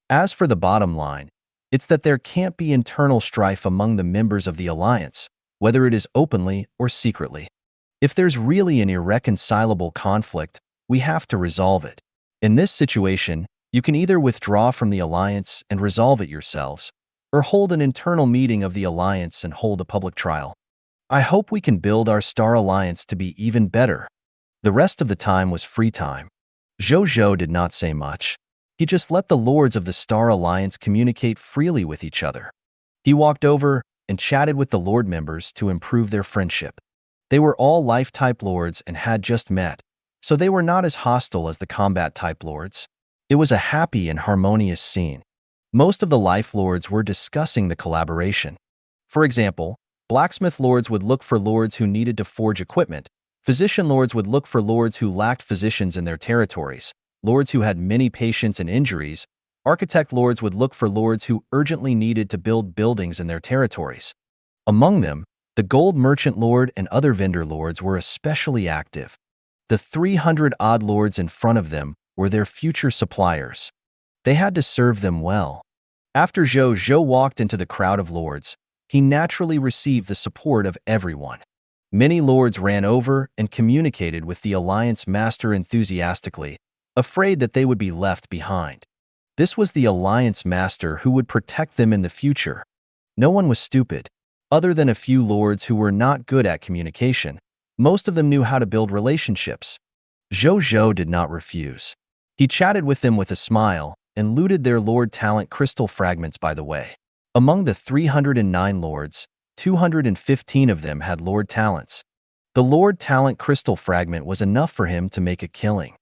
As for the bottom line, it's that there can't be internal strife among the members of the alliance, whether it is openly or secretly. If there's really an irreconcilable conflict, we have to resolve it. In this situation, you can either withdraw from the alliance and resolve it yourselves, or hold an internal meeting of the alliance and hold a public trial. I hope we can build our Star Alliance to be even better. The rest of the time was free time. Zhou Zhou did not say much. He just let the lords of the Star Alliance communicate freely with each other. He walked over and chatted with the lord members to improve their friendship. They were all life-type lords and had just met, so they were not as hostile as the combat-type lords. It was a happy and harmonious scene. Most of the life lords were discussing the collaboration. For example, blacksmith lords would look for lords who needed to forge equipment. Physician lords would look for lords who lacked physicians in their territories, lords who had many patients and injuries. Architect lords would look for lords who urgently needed to build buildings in their territories. Among them, the gold merchant lord and other vendor lords were especially active. The 300-odd lords in front of them were their future suppliers. They had to serve them well. After Zhou Zhou walked into the crowd of lords, he naturally received the support of everyone. Many lords ran over and communicated with the alliance master enthusiastically, afraid that they would be left behind. This was the alliance master who would protect them in the future. No one was stupid. Other than a few lords who were not good at communication, most of them knew how to build relationships. Zhou Zhou did not refuse. He chatted with them with a smile and looted their lord talent crystal fragments by the way. Among the 309 lords, 215 of them had lord talents. The lord talent crystal fragment was enough for him to make a killing.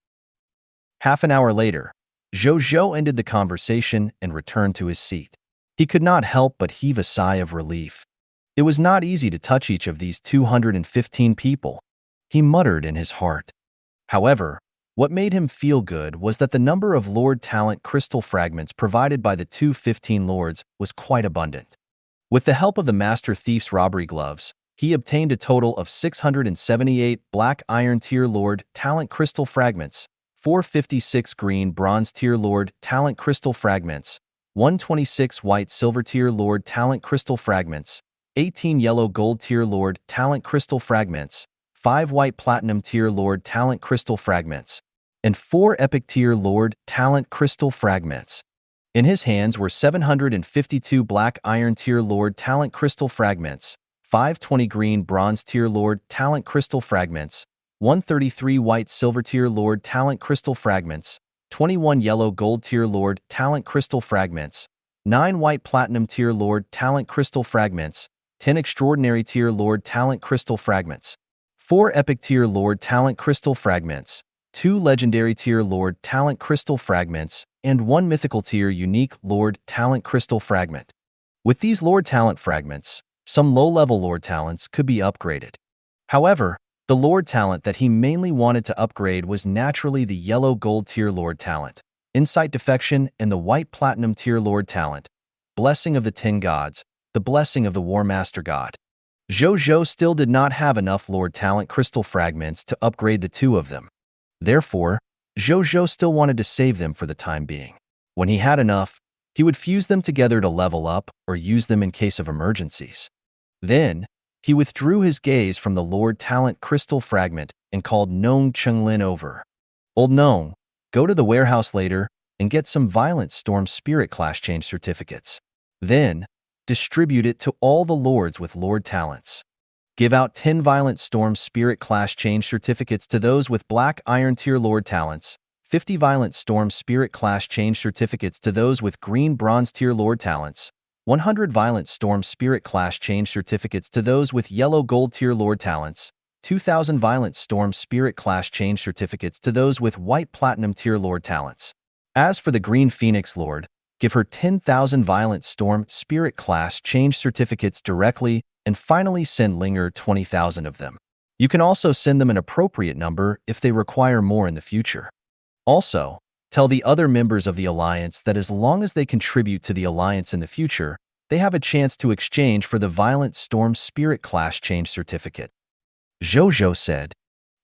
Half an hour later, Zhou Zhou ended the conversation and returned to his seat. He could not help but heave a sigh of relief. It was not easy to touch each of these 215 people, he muttered in his heart. However, what made him feel good was that the number of Lord Talent crystal fragments provided by the 215 lords was quite abundant. With the help of the Master Thief's robbery gloves, he obtained a total of 678 Black Iron Tier Lord Talent crystal fragments, 456 Green Bronze Tier Lord Talent crystal fragments, 126 White Silver Tier Lord Talent crystal fragments, 18 Yellow Gold Tier Lord Talent crystal fragments, 5 White Platinum Tier Lord Talent crystal fragments, and 4 Epic Tier Lord Talent crystal fragments. In his hands were 752 Black Iron Tier Lord Talent crystal fragments, 520 Green Bronze Tier Lord Talent crystal fragments, 133 White Silver Tier Lord Talent crystal fragments, 21 Yellow Gold Tier Lord Talent crystal fragments, 9 White Platinum Tier Lord Talent crystal fragments, 10 Extraordinary Tier Lord Talent crystal fragments, 4 Epic Tier Lord Talent crystal fragments, 2 Legendary Tier Lord Talent crystal fragments, and 1 Mythical Tier Unique Lord Talent crystal fragment. With these Lord Talent fragments, some low-level Lord Talents could be upgraded. However, the Lord Talent that he mainly wanted to upgrade was naturally the Yellow Gold Tier Lord Talent, Insight Defection, and the White Platinum Tier Lord Talent, Blessing of the 10 Gods, the Blessing of the War Master God. Zhou Zhou still did not have enough Lord Talent crystal fragments to upgrade the 2 of them. Therefore, Zhou Zhou still wanted to save them for the time being. When he had enough, he would fuse them together to level up or use them in case of emergencies. Then, he withdrew his gaze from the Lord Talent crystal fragment and called Nong Chenglin over. Old Nong, go to the warehouse later and get some Violent Storm Spirit Clash Change certificates. Then, distribute it to all the lords with Lord Talents. Give out 10 Violent Storm Spirit Clash Change certificates to those with Black Iron Tier Lord Talents, 50 Violent Storm Spirit Clash Change certificates to those with Green Bronze Tier Lord Talents, 100 Violent Storm Spirit Clash Change certificates to those with Yellow Gold Tier Lord Talents, 2,000 Violent Storm Spirit Clash Change certificates to those with White Platinum Tier Lord Talents. As for the Green Phoenix Lord, give her 10,000 Violent Storm Spirit Clash Change certificates directly, and finally send Linger 20,000 of them. You can also send them an appropriate number if they require more in the future. Also, tell the other members of the Alliance that as long as they contribute to the Alliance in the future, they have a chance to exchange for the Violent Storm Spirit Clash Change certificate. Zhou Zhou said,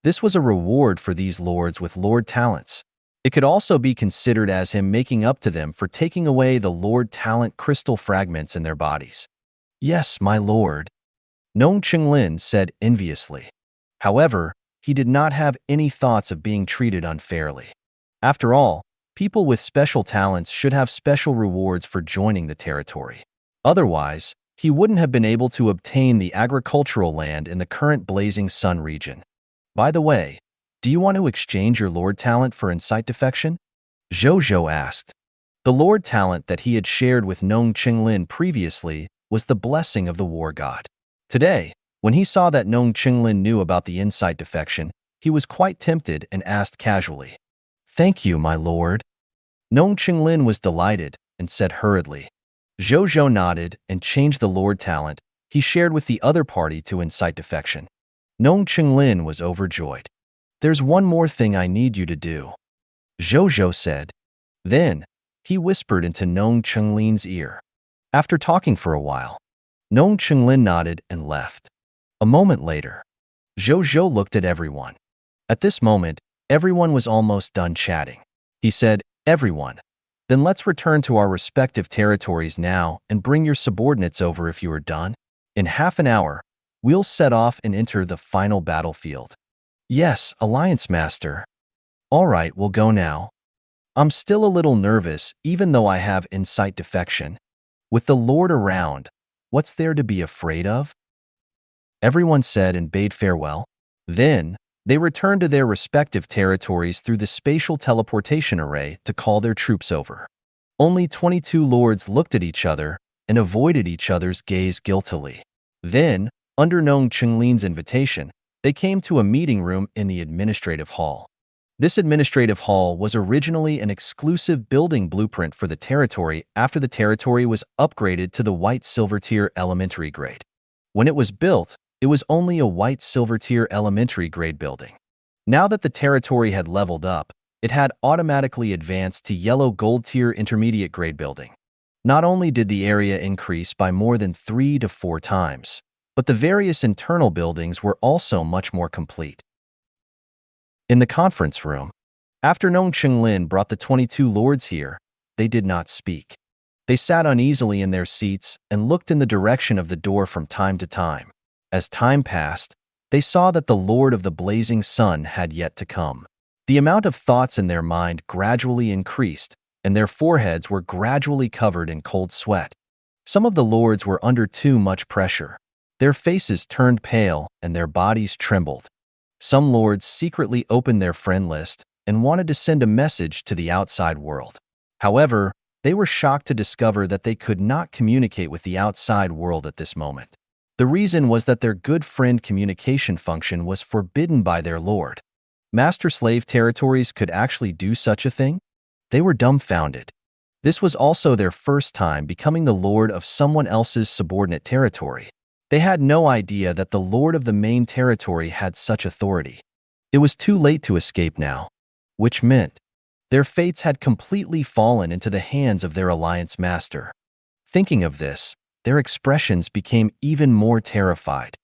this was a reward for these lords with Lord Talents. It could also be considered as him making up to them for taking away the Lord Talent crystal fragments in their bodies. Yes, my lord, Nong Chenglin said enviously. However, he did not have any thoughts of being treated unfairly. After all, people with special talents should have special rewards for joining the territory. Otherwise, he wouldn't have been able to obtain the agricultural land in the current Blazing Sun region. By the way, do you want to exchange your Lord Talent for Insight Defection? Zhou Zhou asked. The Lord Talent that he had shared with Nong Chenglin previously was the Blessing of the War God. Today, when he saw that Nong Chenglin knew about the Insight Defection, he was quite tempted and asked casually, thank you, my lord. Nong Chenglin was delighted and said hurriedly. Zhou Zhou nodded and changed the Lord Talent he shared with the other party to Insight Defection. Nong Chenglin was overjoyed. There's one more thing I need you to do, Zhou Zhou said. Then, he whispered into Nong Chenglin's ear. After talking for a while, Nong Chenglin nodded and left. A moment later, Zhou Zhou looked at everyone. At this moment, everyone was almost done chatting. He said, everyone, then let's return to our respective territories now and bring your subordinates over if you are done. In half an hour, we'll set off and enter the final battlefield. Yes, Alliance Master. All right, we'll go now. I'm still a little nervous even though I have Insight Defection. With the Lord around, what's there to be afraid of? Everyone said and bade farewell. Then, they returned to their respective territories through the spatial teleportation array to call their troops over. Only 22 lords looked at each other and avoided each other's gaze guiltily. Then, under Nong Chenglin's invitation, they came to a meeting room in the administrative hall. This administrative hall was originally an exclusive building blueprint for the territory after the territory was upgraded to the white silver tier elementary grade. When it was built, it was only a white silver tier elementary grade building. Now that the territory had leveled up, it had automatically advanced to yellow gold tier intermediate grade building. Not only did the area increase by more than 3 to 4 times, but the various internal buildings were also much more complete. In the conference room, after Nong Chenglin brought the 22 lords here, they did not speak. They sat uneasily in their seats and looked in the direction of the door from time to time. As time passed, they saw that the Lord of the Blazing Sun had yet to come. The amount of thoughts in their mind gradually increased, and their foreheads were gradually covered in cold sweat. Some of the lords were under too much pressure. Their faces turned pale and their bodies trembled. Some lords secretly opened their friend list and wanted to send a message to the outside world. However, they were shocked to discover that they could not communicate with the outside world at this moment. The reason was that their good friend communication function was forbidden by their lord. Master-slave territories could actually do such a thing? They were dumbfounded. This was also their first time becoming the lord of someone else's subordinate territory. They had no idea that the lord of the main territory had such authority. It was too late to escape now, which meant their fates had completely fallen into the hands of their alliance master. Thinking of this, their expressions became even more terrified.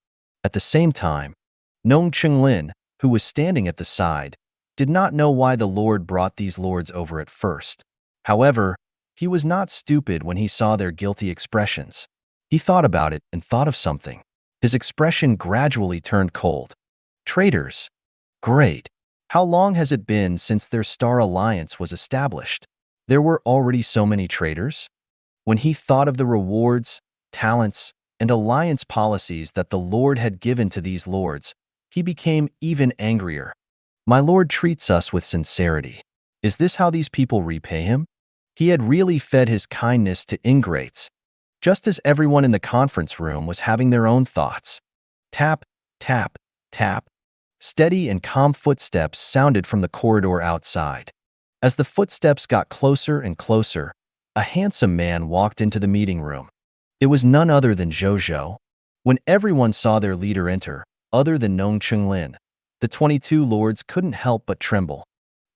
At the same time, Nong Chenglin, who was standing at the side, did not know why the lord brought these lords over at first. However, he was not stupid when he saw their guilty expressions. He thought about it and thought of something. His expression gradually turned cold. Traitors. Great. How long has it been since their star alliance was established? There were already so many traitors? When he thought of the rewards, talents, and alliance policies that the Lord had given to these lords, he became even angrier. My lord treats us with sincerity. Is this how these people repay him? He had really fed his kindness to ingrates, just as everyone in the conference room was having their own thoughts. Tap, tap, tap. Steady and calm footsteps sounded from the corridor outside. As the footsteps got closer and closer, a handsome man walked into the meeting room. It was none other than Zhou Zhou. When everyone saw their leader enter, other than Nong Chenglin, the 22 lords couldn't help but tremble.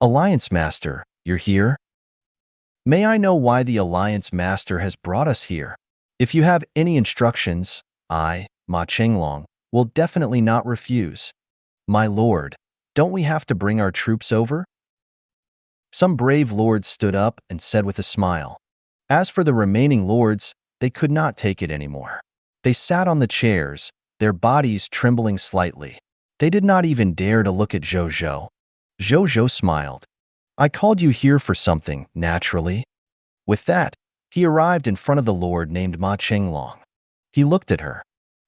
Alliance Master, you're here? May I know why the Alliance Master has brought us here? If you have any instructions, I, Ma Chenglong, will definitely not refuse. My lord, don't we have to bring our troops over? Some brave lords stood up and said with a smile. As for the remaining lords, they could not take it anymore. They sat on the chairs, their bodies trembling slightly. They did not even dare to look at Zhou Zhou. Zhou Zhou smiled. I called you here for something, naturally. With that, he arrived in front of the lord named Ma Chenglong. He looked at her.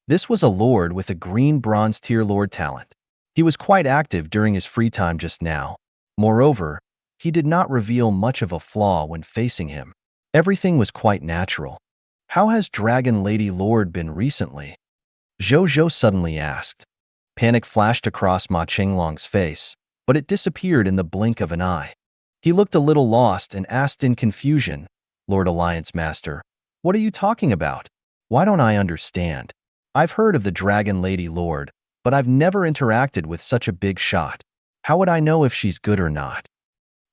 This was a lord with a green bronze tier lord talent. He was quite active during his free time just now. Moreover, he did not reveal much of a flaw when facing him. Everything was quite natural. How has Dragon Lady Lord been recently? Zhou Zhou suddenly asked. Panic flashed across Ma Chenglong's face, but it disappeared in the blink of an eye. He looked a little lost and asked in confusion, Lord Alliance Master, what are you talking about? Why don't I understand? I've heard of the Dragon Lady Lord, but I've never interacted with such a big shot. How would I know if she's good or not?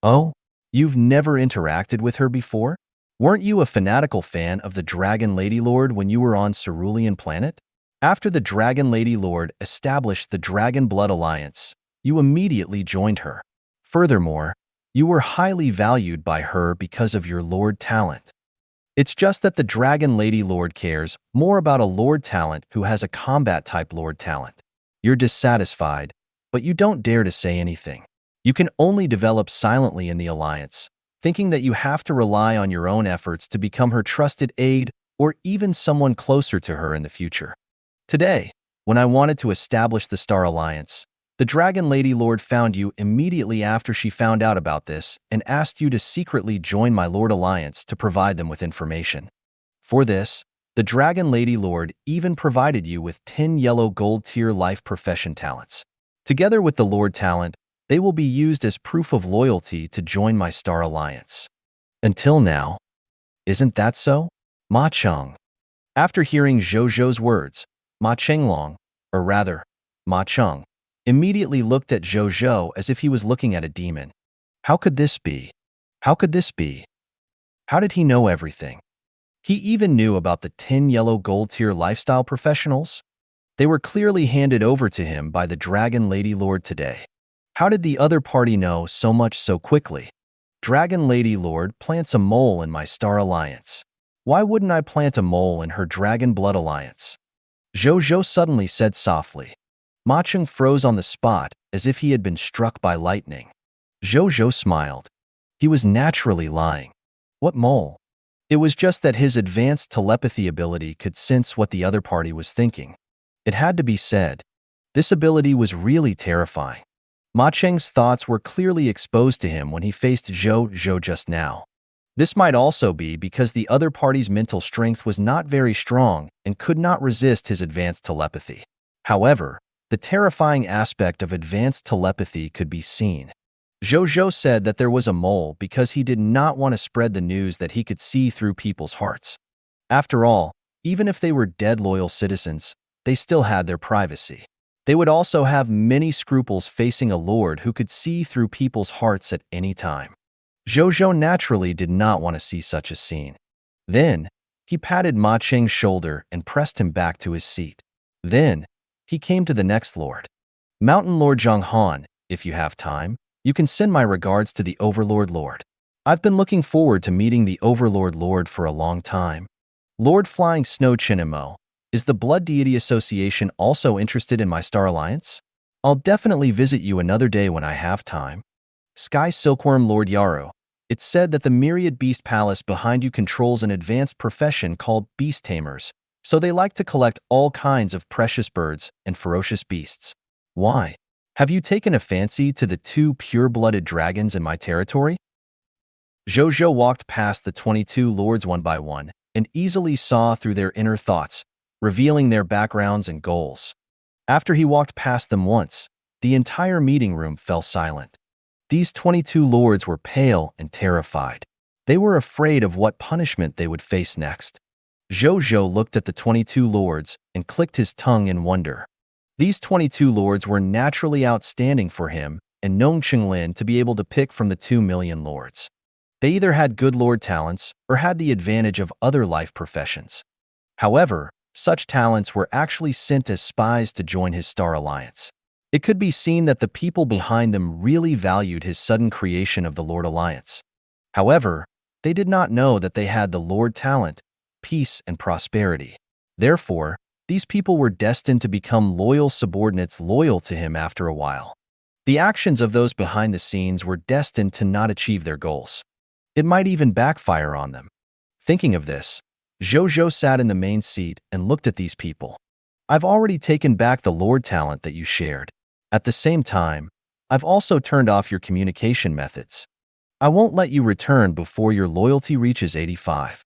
Oh, you've never interacted with her before? Weren't you a fanatical fan of the Dragon Lady Lord when you were on Cerulean Planet? After the Dragon Lady Lord established the Dragon Blood Alliance, you immediately joined her. Furthermore, you were highly valued by her because of your Lord talent. It's just that the Dragon Lady Lord cares more about a Lord talent who has a combat-type Lord talent. You're dissatisfied, but you don't dare to say anything. You can only develop silently in the Alliance, thinking that you have to rely on your own efforts to become her trusted aide or even someone closer to her in the future. Today, when I wanted to establish the Star Alliance, the Dragon Lady Lord found you immediately after she found out about this and asked you to secretly join my Lord Alliance to provide them with information. For this, the Dragon Lady Lord even provided you with 10 yellow gold tier life profession talents. Together with the Lord talent, They will be used as proof of loyalty to join my star alliance. Until now. Isn't that so? Ma Cheng. After hearing Zhou Zhou's words, Ma Chenglong, or rather, Ma Cheng, immediately looked at Zhou Zhou as if he was looking at a demon. How could this be? How could this be? How did he know everything? He even knew about the 10 yellow gold tier lifestyle professionals? They were clearly handed over to him by the Dragon Lady Lord today. How did the other party know so much so quickly? Dragon Lady Lord plants a mole in my star alliance. Why wouldn't I plant a mole in her Dragon Blood alliance? Zhou Zhou suddenly said softly. Ma Cheng froze on the spot as if he had been struck by lightning. Zhou Zhou smiled. He was naturally lying. What mole? It was just that his advanced telepathy ability could sense what the other party was thinking. It had to be said. This ability was really terrifying. Ma Cheng's thoughts were clearly exposed to him when he faced Zhou Zhou just now. This might also be because the other party's mental strength was not very strong and could not resist his advanced telepathy. However, the terrifying aspect of advanced telepathy could be seen. Zhou Zhou said that there was a mole because he did not want to spread the news that he could see through people's hearts. After all, even if they were dead loyal citizens, they still had their privacy. They would also have many scruples facing a lord who could see through people's hearts at any time. Zhou Zhou naturally did not want to see such a scene. Then, he patted Ma Cheng's shoulder and pressed him back to his seat. Then, he came to the next lord. Mountain Lord Zhang Han, if you have time, you can send my regards to the Overlord Lord. I've been looking forward to meeting the Overlord Lord for a long time. Lord Flying Snow Chinimo, is the Blood Deity Association also interested in my star alliance? I'll definitely visit you another day when I have time. Sky Silkworm Lord Yarrow, it's said that the Myriad Beast Palace behind you controls an advanced profession called beast tamers, so they like to collect all kinds of precious birds and ferocious beasts. Why? Have you taken a fancy to the 2 pure-blooded dragons in my territory? Zhou Zhou walked past the 22 lords one by one and easily saw through their inner thoughts, revealing their backgrounds and goals. After he walked past them once, the entire meeting room fell silent. These 22 lords were pale and terrified. They were afraid of what punishment they would face next. Zhou Zhou looked at the 22 lords and clicked his tongue in wonder. These 22 lords were naturally outstanding for him and Nong Chenglin to be able to pick from the 2 million lords. They either had good lord talents or had the advantage of other life professions. However, such talents were actually sent as spies to join his star alliance. It could be seen that the people behind them really valued his sudden creation of the Lord Alliance. However, they did not know that they had the Lord talent, peace, and prosperity. Therefore, these people were destined to become loyal subordinates loyal to him after a while. The actions of those behind the scenes were destined to not achieve their goals. It might even backfire on them. Thinking of this, Zhou Zhou sat in the main seat and looked at these people. I've already taken back the Lord talent that you shared. At the same time, I've also turned off your communication methods. I won't let you return before your loyalty reaches 85.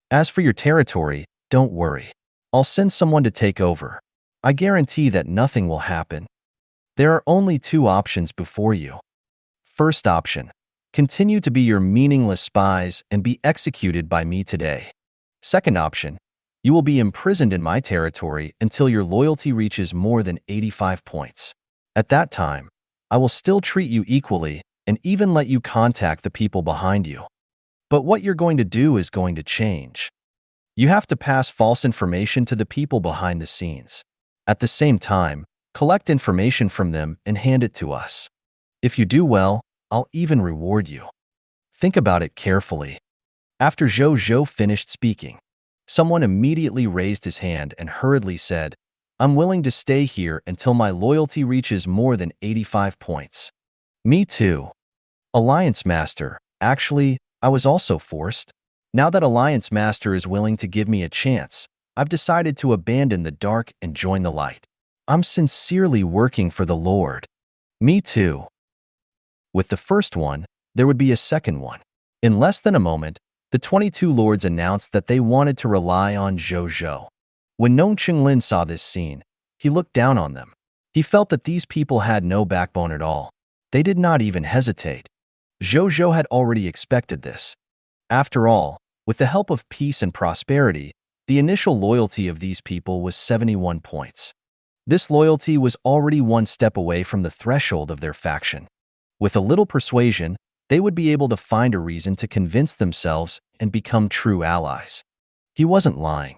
As for your territory, don't worry. I'll send someone to take over. I guarantee that nothing will happen. There are only 2 options before you. First option, continue to be your meaningless spies and be executed by me today. Second option, you will be imprisoned in my territory until your loyalty reaches more than 85 points. At that time, I will still treat you equally and even let you contact the people behind you. But what you're going to do is going to change. You have to pass false information to the people behind the scenes. At the same time, collect information from them and hand it to us. If you do well, I'll even reward you. Think about it carefully. After Zhou Zhou finished speaking, someone immediately raised his hand and hurriedly said, I'm willing to stay here until my loyalty reaches more than 85 points. Me too. Alliance Master, actually, I was also forced. Now that Alliance Master is willing to give me a chance, I've decided to abandon the dark and join the light. I'm sincerely working for the Lord. Me too. With the first one, there would be a second one. In less than a moment, the 22 lords announced that they wanted to rely on Zhou Zhou. When Nong Chenglin saw this scene, he looked down on them. He felt that these people had no backbone at all. They did not even hesitate. Zhou Zhou had already expected this. After all, with the help of peace and prosperity, the initial loyalty of these people was 71 points. This loyalty was already one step away from the threshold of their faction. With a little persuasion, they would be able to find a reason to convince themselves and become true allies. He wasn't lying.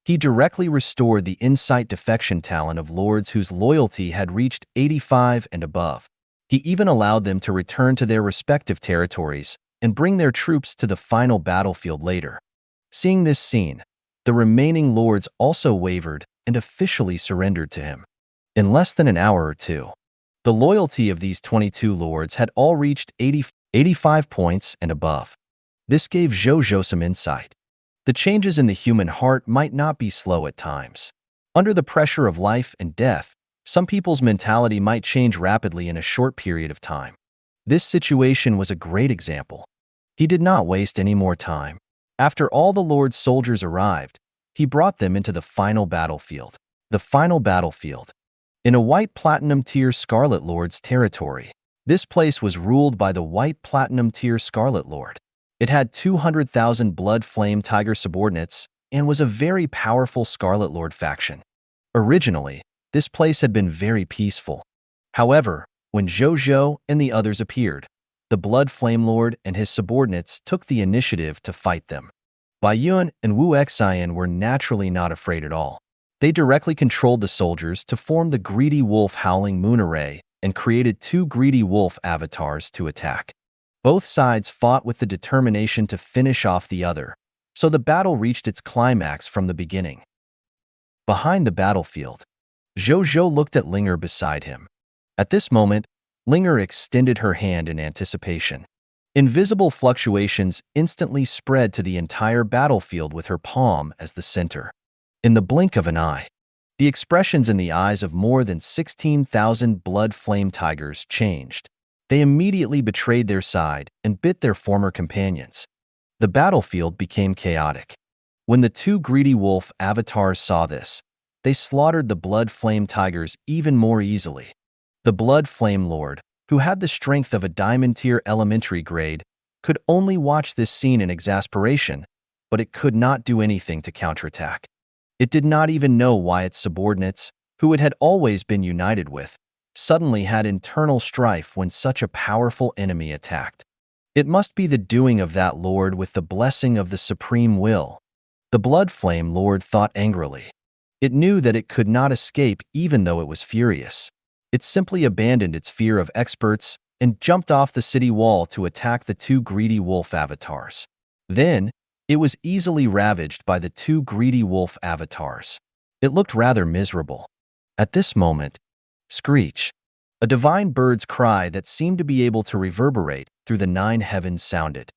He directly restored the insight defection talent of lords whose loyalty had reached 85 and above. He even allowed them to return to their respective territories and bring their troops to the final battlefield later. Seeing this scene, the remaining lords also wavered and officially surrendered to him. In less than an hour or two, the loyalty of these 22 lords had all reached 85 points and above. This gave Zhou Zhou some insight. The changes in the human heart might not be slow at times. Under the pressure of life and death, some people's mentality might change rapidly in a short period of time. This situation was a great example. He did not waste any more time. After all the Lord's soldiers arrived, he brought them into the final battlefield. The final battlefield. In a white platinum tier Scarlet Lord's territory. This place was ruled by the white platinum tier Scarlet Lord. It had 200,000 blood flame tiger subordinates and was a very powerful Scarlet Lord faction. Originally, this place had been very peaceful. However, when Zhou Zhou and the others appeared, the Blood Flame Lord and his subordinates took the initiative to fight them. Bai Yuan and Wu Xian were naturally not afraid at all. They directly controlled the soldiers to form the Greedy Wolf Howling Moon Array and created 2 Greedy Wolf avatars to attack. Both sides fought with the determination to finish off the other, so the battle reached its climax from the beginning. Behind the battlefield, Zhou Zhou looked at Linger beside him. At this moment, Linger extended her hand in anticipation. Invisible fluctuations instantly spread to the entire battlefield with her palm as the center. In the blink of an eye, the expressions in the eyes of more than 16,000 blood flame tigers changed. They immediately betrayed their side and bit their former companions. The battlefield became chaotic. When the 2 Greedy Wolf avatars saw this, they slaughtered the blood flame tigers even more easily. The Blood Flame Lord, who had the strength of a diamond tier elementary grade, could only watch this scene in exasperation, but it could not do anything to counterattack. It did not even know why its subordinates, who it had always been united with, suddenly had internal strife when such a powerful enemy attacked. It must be the doing of that lord with the blessing of the supreme will. The Blood Flame Lord thought angrily. It knew that it could not escape even though it was furious. It simply abandoned its fear of experts and jumped off the city wall to attack the 2 Greedy Wolf avatars. Then, it was easily ravaged by the 2 Greedy Wolf avatars. It looked rather miserable. At this moment, screech, a divine bird's cry that seemed to be able to reverberate through the 9 heavens sounded.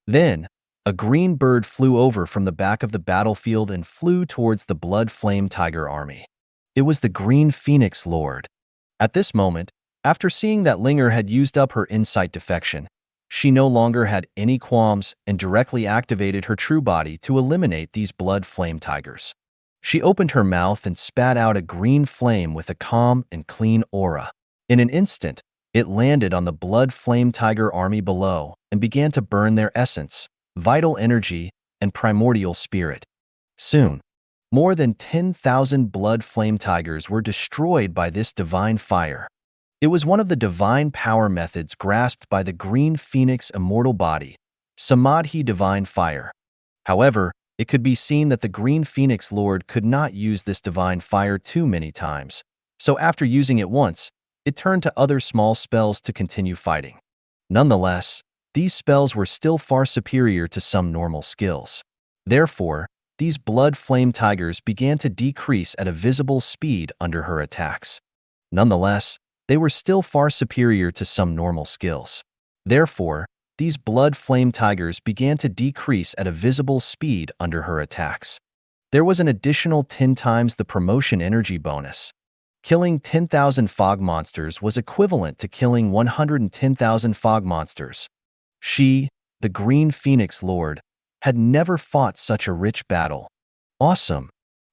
Then, a green bird flew over from the back of the battlefield and flew towards the Blood Flame Tiger army. It was the Green Phoenix Lord. At this moment, after seeing that Linger had used up her insight defection, she no longer had any qualms and directly activated her true body to eliminate these blood flame tigers. She opened her mouth and spat out a green flame with a calm and clean aura. In an instant, it landed on the blood flame tiger army below and began to burn their essence, vital energy, and primordial spirit. Soon, more than 10,000 blood flame tigers were destroyed by this divine fire. It was one of the divine power methods grasped by the Green Phoenix immortal body, Samadhi divine fire. However, it could be seen that the Green Phoenix Lord could not use this divine fire too many times, so after using it once, it turned to other small spells to continue fighting. Nonetheless, these spells were still far superior to some normal skills. Therefore, these blood flame tigers began to decrease at a visible speed under her attacks. Nonetheless, they were still far superior to some normal skills. Therefore, these blood flame tigers began to decrease at a visible speed under her attacks. There was an additional 10 times the promotion energy bonus. Killing 10,000 fog monsters was equivalent to killing 110,000 fog monsters. She, the Green Phoenix Lord, had never fought such a rich battle. Awesome.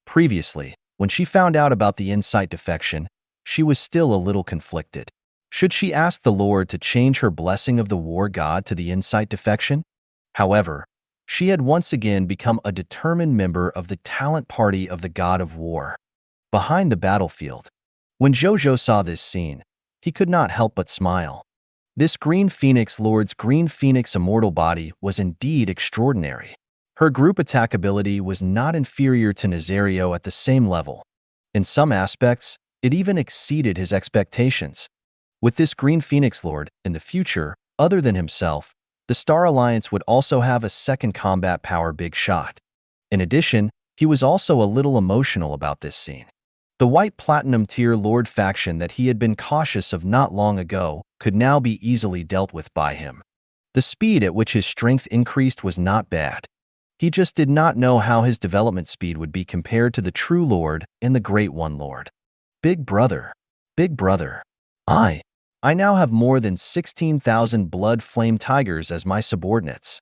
Previously, when she found out about the insight defection, she was still a little conflicted. Should she ask the Lord to change her blessing of the war god to the insight defection? However, she had once again become a determined member of the talent party of the god of war. Behind the battlefield, when Zhou Zhou saw this scene, he could not help but smile. This Green Phoenix Lord's Green Phoenix immortal body was indeed extraordinary. Her group attack ability was not inferior to Nazario at the same level. In some aspects, it even exceeded his expectations. With this Green Phoenix Lord, in the future, other than himself, the Star Alliance would also have a second combat power big shot. In addition, he was also a little emotional about this scene. The White Platinum Tier Lord faction that he had been cautious of not long ago could now be easily dealt with by him. The speed at which his strength increased was not bad. He just did not know how his development speed would be compared to the True Lord and the Great One Lord. Big brother, I now have more than 16,000 blood flame tigers as my subordinates.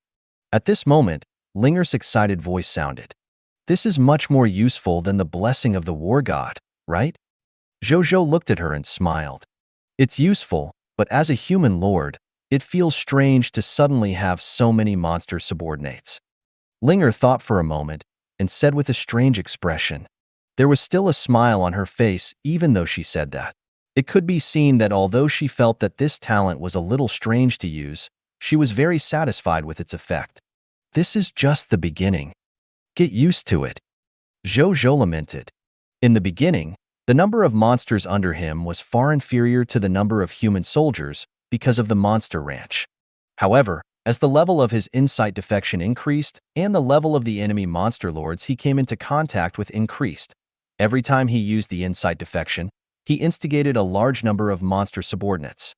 At this moment, Linger's excited voice sounded. This is much more useful than the blessing of the war god, right? Zhou Zhou looked at her and smiled. It's useful, but as a human lord, it feels strange to suddenly have so many monster subordinates. Linger thought for a moment and said with a strange expression. There was still a smile on her face even though she said that. It could be seen that although she felt that this talent was a little strange to use, she was very satisfied with its effect. This is just the beginning. Get used to it. Zhou Zhou lamented. In the beginning, the number of monsters under him was far inferior to the number of human soldiers because of the monster ranch. However, as the level of his insight defection increased and the level of the enemy monster lords he came into contact with increased, every time he used the insight defection, he instigated a large number of monster subordinates.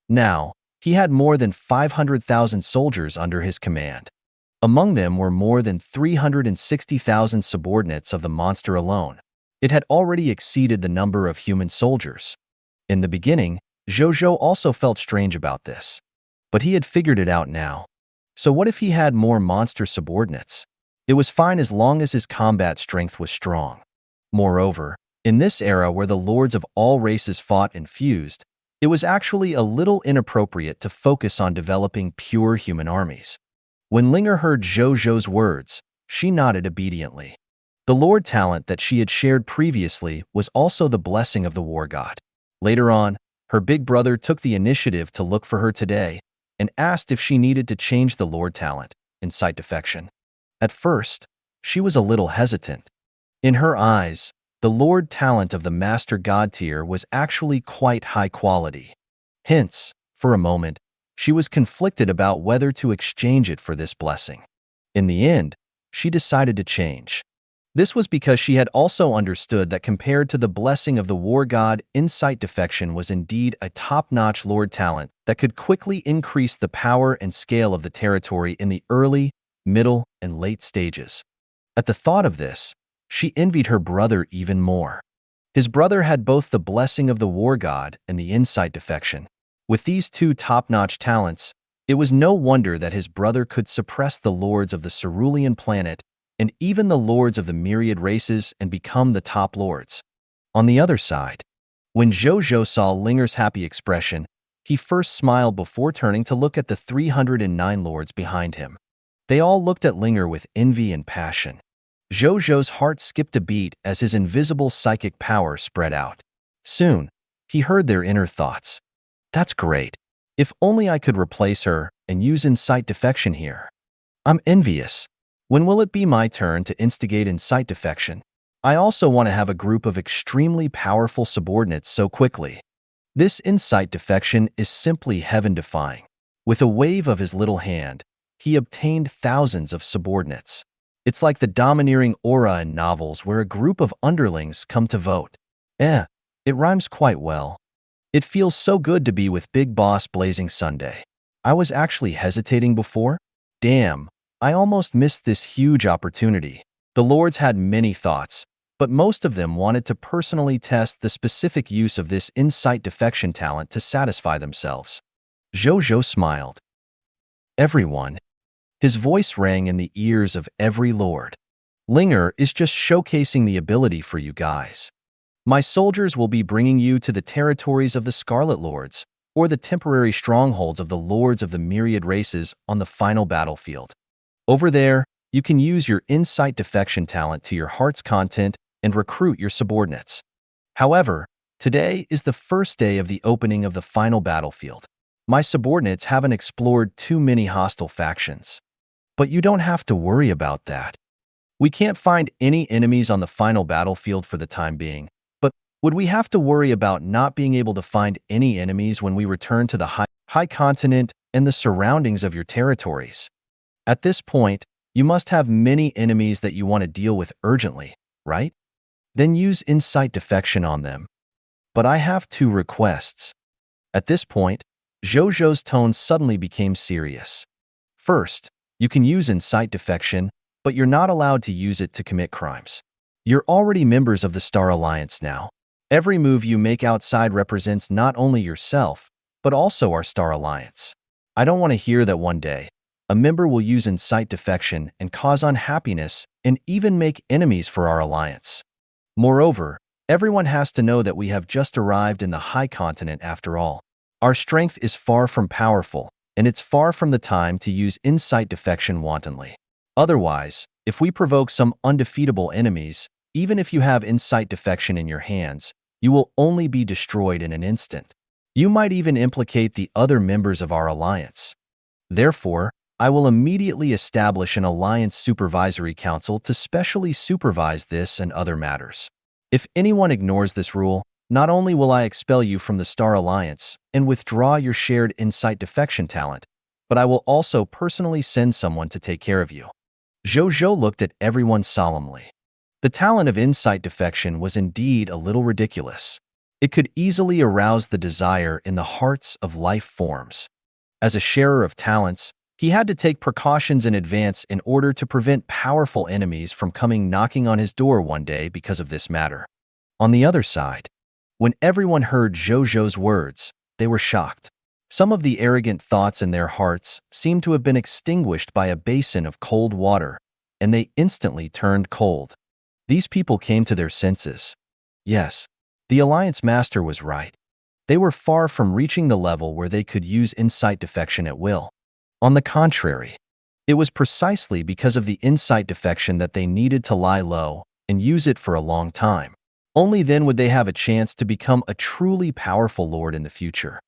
Now, he had more than 500,000 soldiers under his command. Among them were more than 360,000 subordinates of the monster alone. It had already exceeded the number of human soldiers. In the beginning, Zhou Zhou also felt strange about this. But he had figured it out now. So what if he had more monster subordinates? It was fine as long as his combat strength was strong. Moreover, in this era where the lords of all races fought and fused, it was actually a little inappropriate to focus on developing pure human armies. When Linger heard Zhou Zhou's words, she nodded obediently. The lord talent that she had shared previously was also the blessing of the war god. Later on, her big brother took the initiative to look for her today and asked if she needed to change the lord talent, insight defection. At first, she was a little hesitant. In her eyes, the lord talent of the master god tier was actually quite high quality. Hence, for a moment, she was conflicted about whether to exchange it for this blessing. In the end, she decided to change. This was because she had also understood that compared to the blessing of the war god, insight defection was indeed a top-notch lord talent that could quickly increase the power and scale of the territory in the early, middle, and late stages. At the thought of this, she envied her brother even more. His brother had both the blessing of the war god and the insight defection. With these two top-notch talents, it was no wonder that his brother could suppress the lords of the cerulean planet and even the lords of the myriad races and become the top lords. On the other side, when Zhou Zhou saw Linger's happy expression, he first smiled before turning to look at the 309 lords behind him. They all looked at Linger with envy and passion. Zhou Zhou's heart skipped a beat as his invisible psychic power spread out. Soon, he heard their inner thoughts. That's great. If only I could replace her and use insight defection here. I'm envious. When will it be my turn to instigate insight defection? I also want to have a group of extremely powerful subordinates so quickly. This insight defection is simply heaven-defying. With a wave of his little hand, he obtained thousands of subordinates. It's like the domineering aura in novels where a group of underlings come to vote. It rhymes quite well. It feels so good to be with Big Boss Blazing Sunday. I was actually hesitating before. Damn, I almost missed this huge opportunity. The lords had many thoughts, but most of them wanted to personally test the specific use of this insight defection talent to satisfy themselves. Zhou Zhou smiled. Everyone. His voice rang in the ears of every lord. Linger is just showcasing the ability for you guys. My soldiers will be bringing you to the territories of the Scarlet Lords, or the temporary strongholds of the lords of the myriad races on the final battlefield. Over there, you can use your insight defection talent to your heart's content and recruit your subordinates. However, today is the first day of the opening of the final battlefield. My subordinates haven't explored too many hostile factions. But you don't have to worry about that. We can't find any enemies on the final battlefield for the time being, but would we have to worry about not being able to find any enemies when we return to the high continent and the surroundings of your territories? At this point, you must have many enemies that you want to deal with urgently, right? Then use insight defection on them. But I have 2 requests. At this point, Zhou Zhou's tone suddenly became serious. First, you can use insight defection, but you're not allowed to use it to commit crimes. You're already members of the Star Alliance now. Every move you make outside represents not only yourself, but also our Star Alliance. I don't want to hear that one day a member will use insight defection and cause unhappiness and even make enemies for our alliance. Moreover, everyone has to know that we have just arrived in the high continent after all. Our strength is far from powerful, and it's far from the time to use insight defection wantonly. Otherwise, if we provoke some undefeatable enemies, even if you have insight defection in your hands, you will only be destroyed in an instant. You might even implicate the other members of our alliance. Therefore, I will immediately establish an alliance supervisory council to specially supervise this and other matters. If anyone ignores this rule, not only will I expel you from the Star Alliance and withdraw your shared insight defection talent, but I will also personally send someone to take care of you. Zhou Zhou looked at everyone solemnly. The talent of insight defection was indeed a little ridiculous. It could easily arouse the desire in the hearts of life forms. As a sharer of talents, he had to take precautions in advance in order to prevent powerful enemies from coming knocking on his door one day because of this matter. On the other side, when everyone heard Zhou Zhou's words, they were shocked. Some of the arrogant thoughts in their hearts seemed to have been extinguished by a basin of cold water, and they instantly turned cold. These people came to their senses. Yes, the Alliance Master was right. They were far from reaching the level where they could use insight defection at will. On the contrary, it was precisely because of the insight defection that they needed to lie low and use it for a long time. Only then would they have a chance to become a truly powerful lord in the future.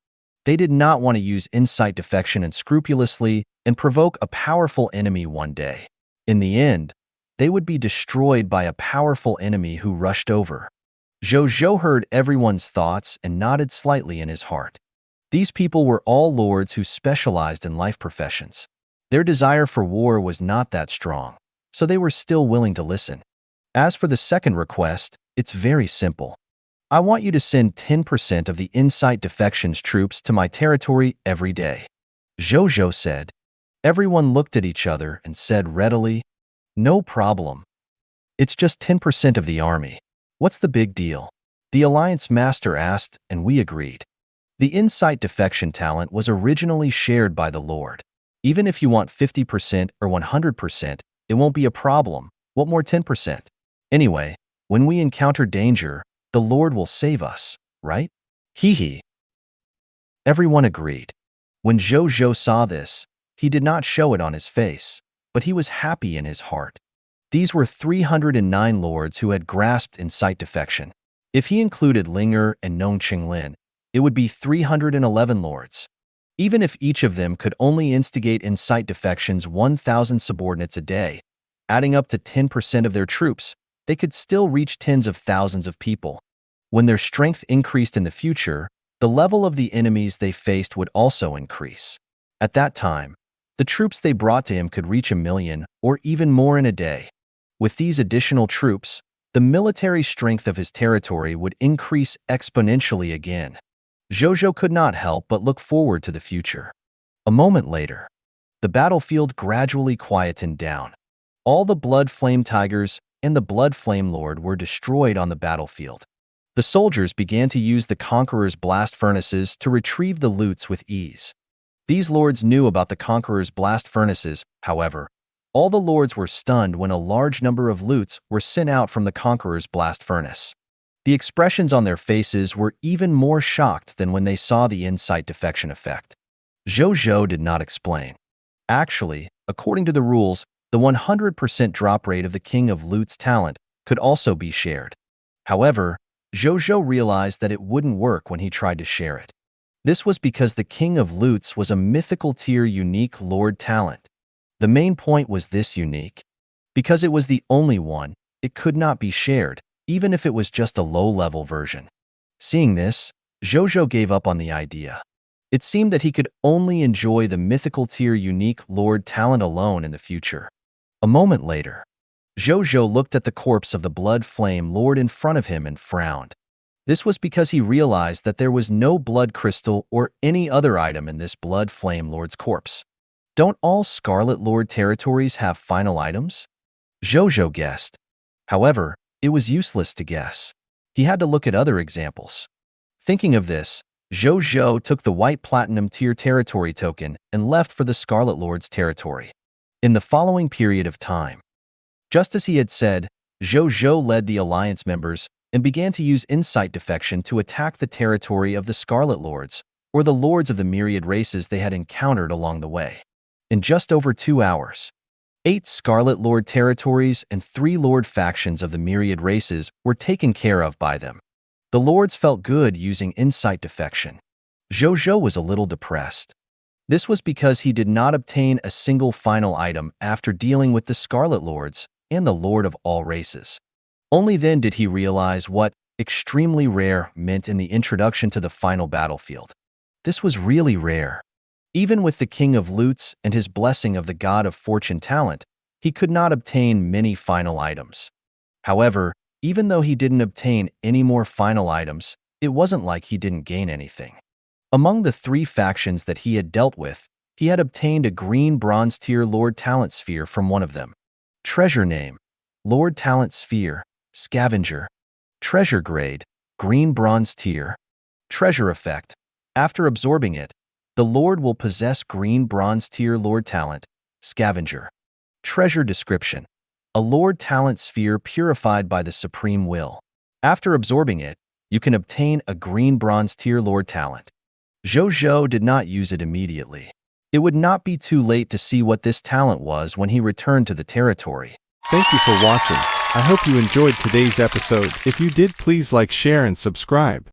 They did not want to use insight defection unscrupulously and provoke a powerful enemy one day. In the end, they would be destroyed by a powerful enemy who rushed over. Zhou Zhou heard everyone's thoughts and nodded slightly in his heart. These people were all lords who specialized in life professions. Their desire for war was not that strong, so they were still willing to listen. As for the second request, it's very simple. I want you to send 10% of the insight defection's troops to my territory every day. Zhou Zhou said. Everyone looked at each other and said readily, "No problem. It's just 10% of the army. What's the big deal?" The Alliance Master asked, and we agreed. The insight defection talent was originally shared by the Lord. Even if you want 50% or 100%, it won't be a problem. What more 10%? Anyway, when we encounter danger, the Lord will save us, right? Hee hee. Everyone agreed. When Zhou Zhou saw this, he did not show it on his face, but he was happy in his heart. These were 309 lords who had grasped insight defection. If he included Linger and Nong Qinglin, it would be 311 lords. Even if each of them could only instigate insight defection's 1,000 subordinates a day, adding up to 10% of their troops, they could still reach tens of thousands of people. When their strength increased in the future, the level of the enemies they faced would also increase. At that time, the troops they brought to him could reach 1 million or even more in a day. With these additional troops, the military strength of his territory would increase exponentially again. Zhou Zhou could not help but look forward to the future. A moment later, the battlefield gradually quietened down. All the Blood Flame Tigers and the Blood Flame Lord were destroyed on the battlefield. The soldiers began to use the Conqueror's blast furnaces to retrieve the loots with ease. These lords knew about the Conqueror's blast furnaces, however. All the lords were stunned when a large number of loots were sent out from the Conqueror's blast furnace. The expressions on their faces were even more shocked than when they saw the insight defection effect. Zhou Zhou did not explain. Actually, according to the rules, the 100% drop rate of the King of Loot's talent could also be shared. However, Zhou Zhou realized that it wouldn't work when he tried to share it. This was because the King of Loots was a mythical tier unique Lord talent. The main point was this unique. Because it was the only one, it could not be shared, even if it was just a low-level version. Seeing this, Zhou Zhou gave up on the idea. It seemed that he could only enjoy the mythical tier unique Lord talent alone in the future. A moment later, Zhou Zhou looked at the corpse of the Blood Flame Lord in front of him and frowned. This was because he realized that there was no blood crystal or any other item in this Blood Flame Lord's corpse. Don't all Scarlet Lord territories have final items? Zhou Zhou guessed. However, it was useless to guess. He had to look at other examples. Thinking of this, Zhou Zhou took the white platinum tier territory token and left for the Scarlet Lord's territory. In the following period of time, just as he had said, Zhou Zhou led the alliance members and began to use insight defection to attack the territory of the Scarlet Lords, or the lords of the myriad races they had encountered along the way. In just over 2 hours, 8 Scarlet Lord territories and 3 Lord factions of the myriad races were taken care of by them. The lords felt good using insight defection. Zhou Zhou was a little depressed. This was because he did not obtain a single final item after dealing with the Scarlet Lords and the Lord of all races. Only then did he realize what extremely rare meant in the introduction to the final battlefield. This was really rare. Even with the King of Loots and his blessing of the God of Fortune talent, he could not obtain many final items. However, even though he didn't obtain any more final items, it wasn't like he didn't gain anything. Among the 3 factions that he had dealt with, he had obtained a green bronze tier Lord Talent Sphere from one of them. Treasure name: Lord Talent Sphere, Scavenger. Treasure grade: green bronze tier. Treasure effect: after absorbing it, the Lord will possess green bronze tier Lord Talent, Scavenger. Treasure description: a Lord Talent Sphere purified by the Supreme Will. After absorbing it, you can obtain a green bronze tier Lord Talent. Zhou Zhou did not use it immediately. It would not be too late to see what this talent was when he returned to the territory. Thank you for watching. I hope you enjoyed today's episode. If you did, please like, share, and subscribe.